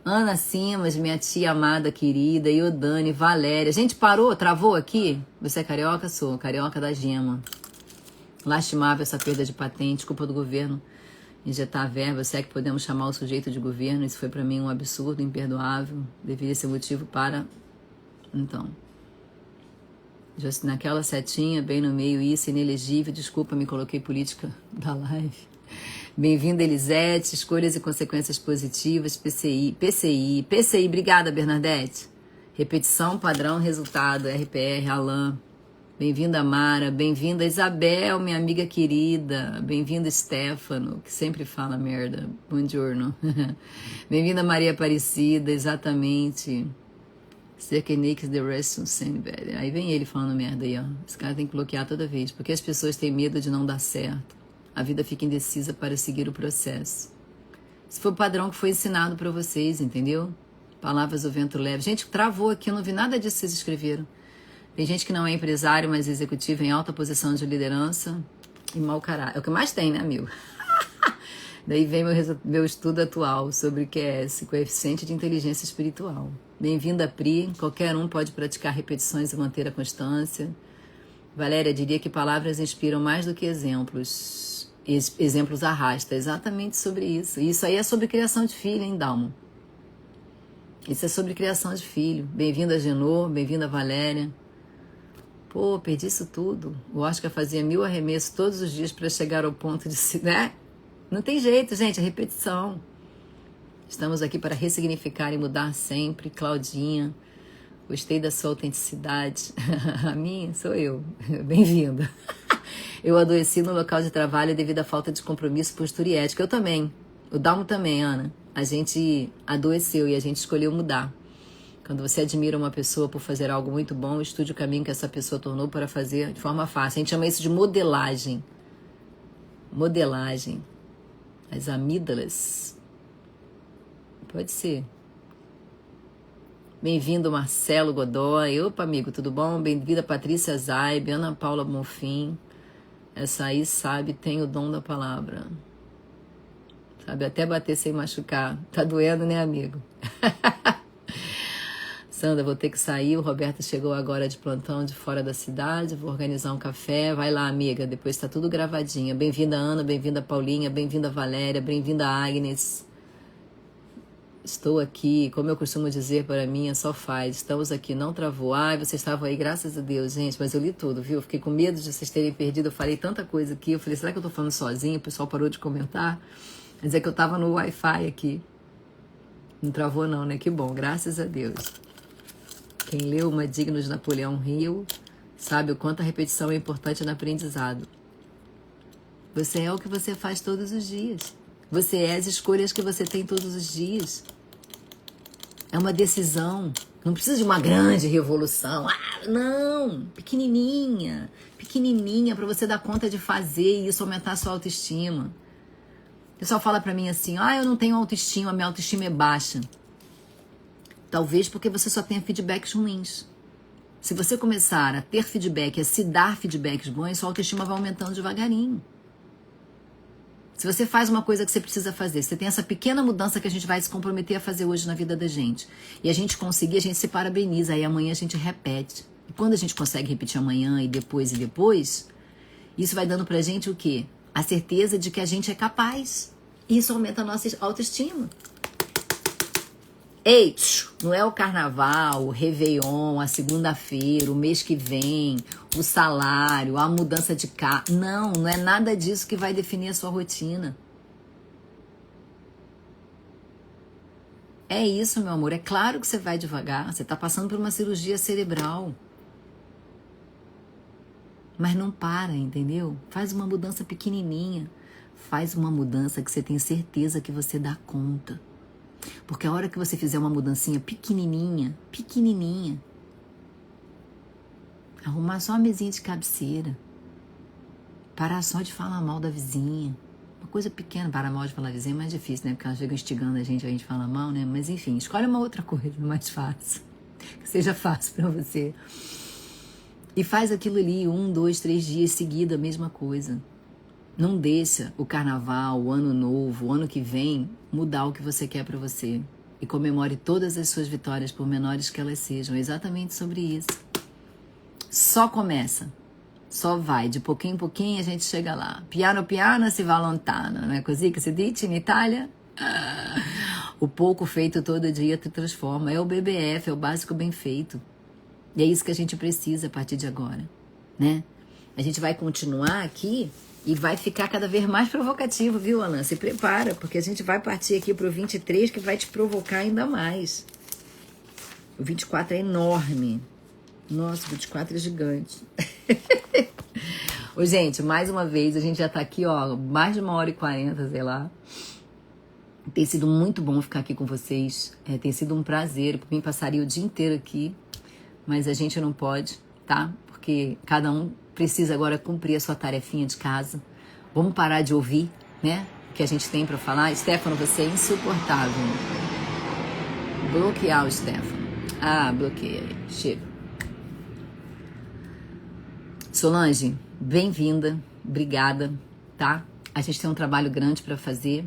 Ana Simas, minha tia amada, querida, Iodane, Valéria. Gente, parou? Travou aqui? Você é carioca? Sou, carioca da gema. Lastimável essa perda de patente, culpa do governo. Injetar verba, se é que podemos chamar o sujeito de governo, isso foi para mim um absurdo, imperdoável, deveria ser motivo para... Então, já naquela setinha, bem no meio, isso, inelegível, desculpa, me coloquei política da live. Bem-vinda, Elisete, escolhas e consequências positivas, PCI, obrigada, Bernadette. Repetição, padrão, resultado, RPR, Alain. Bem-vinda, Mara. Bem-vinda, Isabel, minha amiga querida. Bem-vinda, Stefano, que sempre fala merda. Buongiorno. Bem-vinda, Maria Aparecida, exatamente. Second the rest velho. Aí vem ele falando merda aí, ó. Esse cara tem que bloquear toda vez, porque as pessoas têm medo de não dar certo. A vida fica indecisa para seguir o processo. Esse foi o padrão que foi ensinado para vocês, entendeu? Palavras do vento leve. Gente, travou aqui, eu não vi nada disso que vocês escreveram. Tem gente que não é empresário, mas executivo em alta posição de liderança e mau caráter. É o que mais tem, né, amigo? Daí vem meu estudo atual sobre o que é esse coeficiente de inteligência espiritual. Bem-vinda, Pri. Qualquer um pode praticar repetições e manter a constância. Valéria diria que palavras inspiram mais do que exemplos. Exemplos arrasta. Exatamente sobre isso. E isso aí é sobre criação de filho, hein, Dalmo? Isso é sobre criação de filho. Bem-vinda, Genô. Bem-vinda, Valéria. Pô, perdi isso tudo. O Oscar fazia 1000 arremessos todos os dias para chegar ao ponto de se... né? Não tem jeito, gente, é repetição. Estamos aqui para ressignificar e mudar sempre. Claudinha, gostei da sua autenticidade. A minha sou eu. Bem-vinda. Eu adoeci no local de trabalho devido à falta de compromisso, postura e ética. Eu também. O Dalmo também, Ana. A gente adoeceu e a gente escolheu mudar. Quando você admira uma pessoa por fazer algo muito bom, estude o caminho que essa pessoa tornou para fazer de forma fácil. A gente chama isso de modelagem. Modelagem. As amígdalas. Pode ser. Bem-vindo, Marcelo Godoy. Opa, amigo, tudo bom? Bem-vinda, Patrícia Zaib, Ana Paula Bonfim. Essa aí sabe, tem o dom da palavra. Sabe até bater sem machucar. Tá doendo, né, amigo? Sandra, vou ter que sair. O Roberto chegou agora de plantão de fora da cidade. Vou organizar um café. Vai lá, amiga. Depois tá tudo gravadinho. Bem-vinda, Ana. Bem-vinda, Paulinha. Bem-vinda, Valéria. Bem-vinda, Agnes. Estou aqui. Como eu costumo dizer para mim, é só faz. Estamos aqui. Não travou. Ai, vocês estavam aí, graças a Deus, gente. Mas eu li tudo, viu? Fiquei com medo de vocês terem perdido. Eu falei tanta coisa aqui. Eu falei, será que eu tô falando sozinha? O pessoal parou de comentar. Mas é que eu tava no Wi-Fi aqui. Não travou não, né? Que bom. Graças a Deus. Quem leu Uma Digna de Napoleão Hill sabe o quanto a repetição é importante no aprendizado. Você é o que você faz todos os dias. Você é as escolhas que você tem todos os dias. É uma decisão. Não precisa de uma grande revolução. Não, pequenininha, pequenininha para você dar conta de fazer e isso aumentar a sua autoestima. O pessoal fala pra mim assim, eu não tenho autoestima, minha autoestima é baixa. Talvez porque você só tenha feedbacks ruins. Se você começar a ter feedback, a se dar feedbacks bons, sua autoestima vai aumentando devagarinho. Se você faz uma coisa que você precisa fazer, você tem essa pequena mudança que a gente vai se comprometer a fazer hoje na vida da gente, e a gente conseguir, a gente se parabeniza, aí amanhã a gente repete. E quando a gente consegue repetir amanhã e depois, isso vai dando pra gente o quê? A certeza de que a gente é capaz. E isso aumenta a nossa autoestima. Ei, não é o carnaval, o Réveillon, a segunda-feira, o mês que vem, o salário, a mudança de carro. Não é nada disso que vai definir a sua rotina. É isso, meu amor. É claro que você vai devagar. Você está passando por uma cirurgia cerebral. Mas não para, entendeu? Faz uma mudança pequenininha. Faz uma mudança que você tem certeza que você dá conta. Porque a hora que você fizer uma mudancinha pequenininha, arrumar só uma mesinha de cabeceira, parar só de falar mal da vizinha, uma coisa pequena, parar mal de falar da vizinha é mais difícil, né? Porque elas ficam instigando a gente fala mal, né? Mas enfim, escolhe uma outra coisa mais fácil, que seja fácil pra você. E faz aquilo ali 1, 2, 3 dias seguido, a mesma coisa. Não deixa o carnaval, o ano novo, o ano que vem, mudar o que você quer pra você. E comemore todas as suas vitórias, por menores que elas sejam. É exatamente sobre isso. Só começa. Só vai. De pouquinho em pouquinho a gente chega lá. Piano piano si va lontano. Não é così que se diz em Itália? O pouco feito todo dia te transforma. É o BBF, é o básico bem feito. E é isso que a gente precisa a partir de agora, né? A gente vai continuar aqui e vai ficar cada vez mais provocativo, viu, Alan? Se prepara, porque a gente vai partir aqui pro 23, que vai te provocar ainda mais. O 24 é enorme. Nossa, o 24 é gigante. Ô, gente, mais uma vez, a gente já tá aqui, mais de 1h40, sei lá. Tem sido muito bom ficar aqui com vocês. Tem sido um prazer. Por mim, passaria o dia inteiro aqui. Mas a gente não pode, tá? Porque cada um precisa agora cumprir a sua tarefinha de casa. Vamos parar de ouvir, né? O que a gente tem pra falar. Stefano, você é insuportável. Bloquear o Stefano. Bloqueia. Chega. Solange, bem-vinda. Obrigada, tá? A gente tem um trabalho grande pra fazer.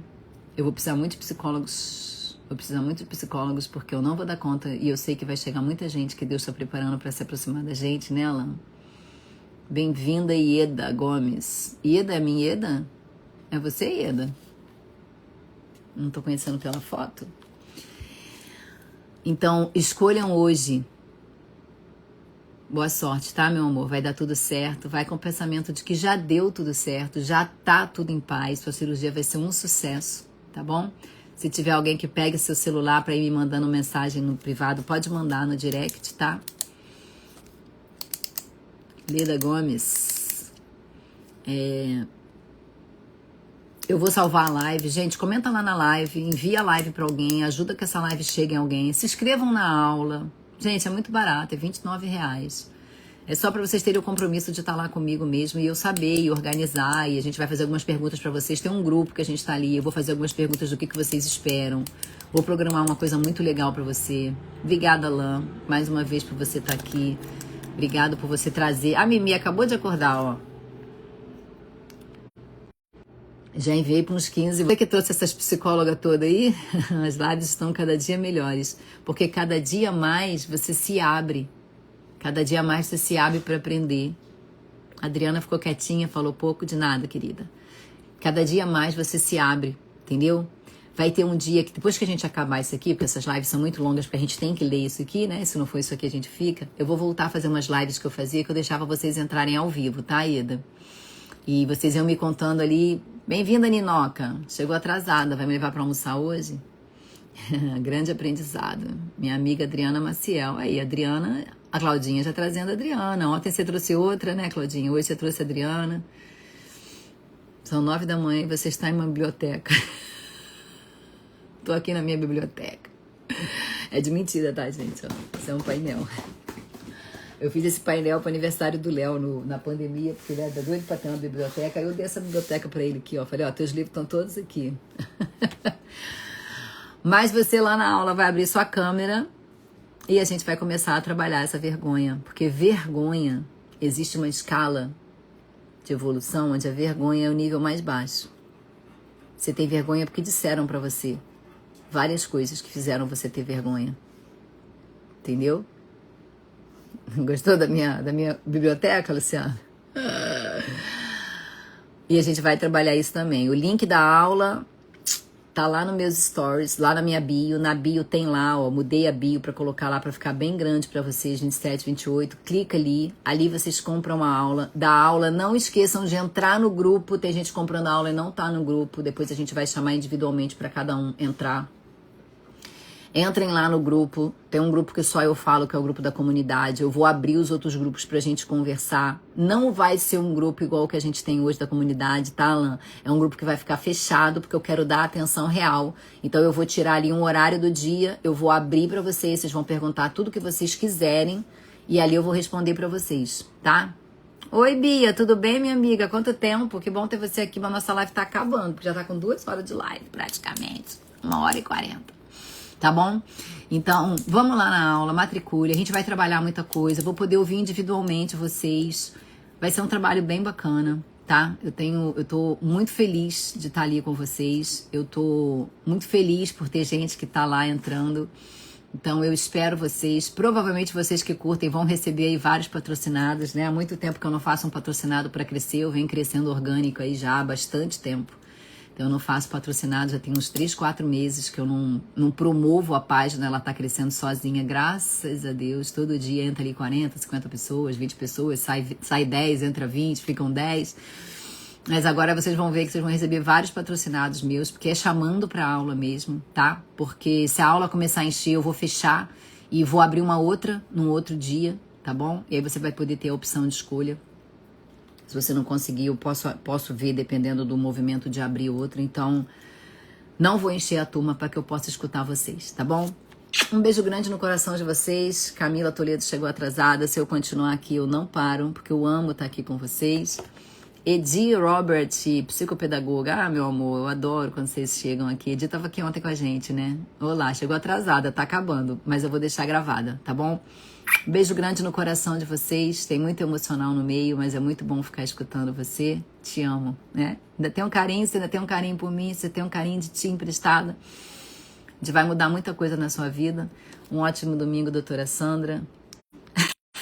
Eu vou precisar muito de psicólogos. Vou precisar muito de psicólogos porque eu não vou dar conta e eu sei que vai chegar muita gente que Deus está preparando para se aproximar da gente, né, Alan? Bem-vinda, Ieda Gomes. Ieda é minha Ieda? É você, Ieda? Não tô conhecendo pela foto. Então, escolham hoje. Boa sorte, tá, meu amor? Vai dar tudo certo. Vai com o pensamento de que já deu tudo certo, já tá tudo em paz. Sua cirurgia vai ser um sucesso, tá bom? Se tiver alguém que pegue seu celular para ir me mandando mensagem no privado, pode mandar no direct, tá? Leda Gomes. Eu vou salvar a live. Gente, comenta lá na live, envia a live para alguém, ajuda que essa live chegue em alguém. Se inscrevam na aula. Gente, é muito barato, é R$29. É só para vocês terem o compromisso de estar lá comigo mesmo e eu saber e organizar. E a gente vai fazer algumas perguntas para vocês. Tem um grupo que a gente está ali. Eu vou fazer algumas perguntas do que vocês esperam. Vou programar uma coisa muito legal para você. Obrigada, Alain, mais uma vez por você estar aqui. Obrigado por você trazer. A Mimi acabou de acordar, ó. Já enviei para uns 15. Você que trouxe essas psicólogas todas aí? As lives estão cada dia melhores. Porque cada dia mais você se abre. Cada dia mais você se abre para aprender. A Adriana ficou quietinha, falou pouco de nada, querida. Cada dia mais você se abre, entendeu? Vai ter um dia que depois que a gente acabar isso aqui, porque essas lives são muito longas, porque a gente tem que ler isso aqui, né? Se não for isso aqui, a gente fica. Eu vou voltar a fazer umas lives que eu fazia, que eu deixava vocês entrarem ao vivo, tá, Ida? E vocês iam me contando ali. Bem-vinda, Ninoca. Chegou atrasada, vai me levar para almoçar hoje? Grande aprendizado. Minha amiga Adriana Maciel. Aí, Adriana... A Claudinha já trazendo a Adriana. Ontem você trouxe outra, né, Claudinha? Hoje você trouxe a Adriana. São 9 da manhã e você está em uma biblioteca. Tô aqui na minha biblioteca. É de mentira, tá, gente? Ó, isso é um painel. Eu fiz esse painel para o aniversário do Léo na pandemia, porque ele era doido para ter uma biblioteca. Aí eu dei essa biblioteca para ele aqui, ó. Falei, ó, teus livros estão todos aqui. Mas você lá na aula vai abrir sua câmera e a gente vai começar a trabalhar essa vergonha. Porque vergonha, existe uma escala de evolução onde a vergonha é o nível mais baixo. Você tem vergonha porque disseram para você várias coisas que fizeram você ter vergonha. Entendeu? Gostou da minha biblioteca, Luciana? E a gente vai trabalhar isso também. O link da aula tá lá nos meus stories, lá na minha bio. Na bio tem lá, ó, mudei a bio pra colocar lá pra ficar bem grande pra vocês, 27, 28. Clica ali, ali vocês compram uma aula. Da aula, não esqueçam de entrar no grupo. Tem gente comprando a aula e não tá no grupo. Depois a gente vai chamar individualmente pra cada um entrar. Entrem lá no grupo, tem um grupo que só eu falo, que é o grupo da comunidade. Eu vou abrir os outros grupos pra gente conversar. Não vai ser um grupo igual o que a gente tem hoje da comunidade, tá, Alan? É um grupo que vai ficar fechado, porque eu quero dar atenção real. Então eu vou tirar ali um horário do dia, eu vou abrir pra vocês, vocês vão perguntar tudo que vocês quiserem, e ali eu vou responder pra vocês, tá? Oi, Bia, tudo bem, minha amiga? Quanto tempo? Que bom ter você aqui, mas nossa live tá acabando, porque já tá com 2 horas de live, praticamente. 1h40. Tá bom? Então, vamos lá na aula, matricule, a gente vai trabalhar muita coisa, vou poder ouvir individualmente vocês, vai ser um trabalho bem bacana, tá? Eu tô muito feliz de estar ali com vocês, eu tô muito feliz por ter gente que tá lá entrando, então eu espero vocês, provavelmente vocês que curtem vão receber aí vários patrocinados, né? Há muito tempo que eu não faço um patrocinado para crescer, eu venho crescendo orgânico aí já há bastante tempo. Então, eu não faço patrocinado, já tem uns 3, 4 meses que eu não promovo a página, ela tá crescendo sozinha, graças a Deus. Todo dia entra ali 40, 50 pessoas, 20 pessoas, sai 10, entra 20, ficam 10. Mas agora vocês vão ver que vocês vão receber vários patrocinados meus, porque é chamando pra aula mesmo, tá? Porque se a aula começar a encher, eu vou fechar e vou abrir uma outra num outro dia, tá bom? E aí você vai poder ter a opção de escolha. Se você não conseguir, eu posso ver, dependendo do movimento, de abrir outra. Então, não vou encher a turma para que eu possa escutar vocês, tá bom? Um beijo grande no coração de vocês. Camila Toledo chegou atrasada. Se eu continuar aqui, eu não paro, porque eu amo estar aqui com vocês. Edi Robert, psicopedagoga. Ah, meu amor, eu adoro quando vocês chegam aqui. Edi estava aqui ontem com a gente, né? Olá, chegou atrasada, tá acabando. Mas eu vou deixar gravada, tá bom? Beijo grande no coração de vocês. Tem muito emocional no meio, mas é muito bom ficar escutando você. Te amo, né? Ainda tem um carinho, você ainda tem um carinho por mim, você tem um carinho de ti emprestada. A gente vai mudar muita coisa na sua vida. Um ótimo domingo, doutora Sandra.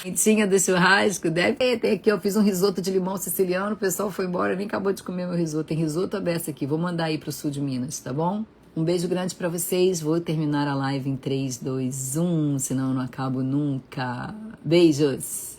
Quentinha do churrasco, deve ter aqui. Eu fiz um risoto de limão siciliano, o pessoal foi embora, nem acabou de comer meu risoto. Tem risoto aberto aqui, vou mandar aí pro sul de Minas, tá bom? Um beijo grande pra vocês. Vou terminar a live em 3, 2, 1, senão eu não acabo nunca. Beijos!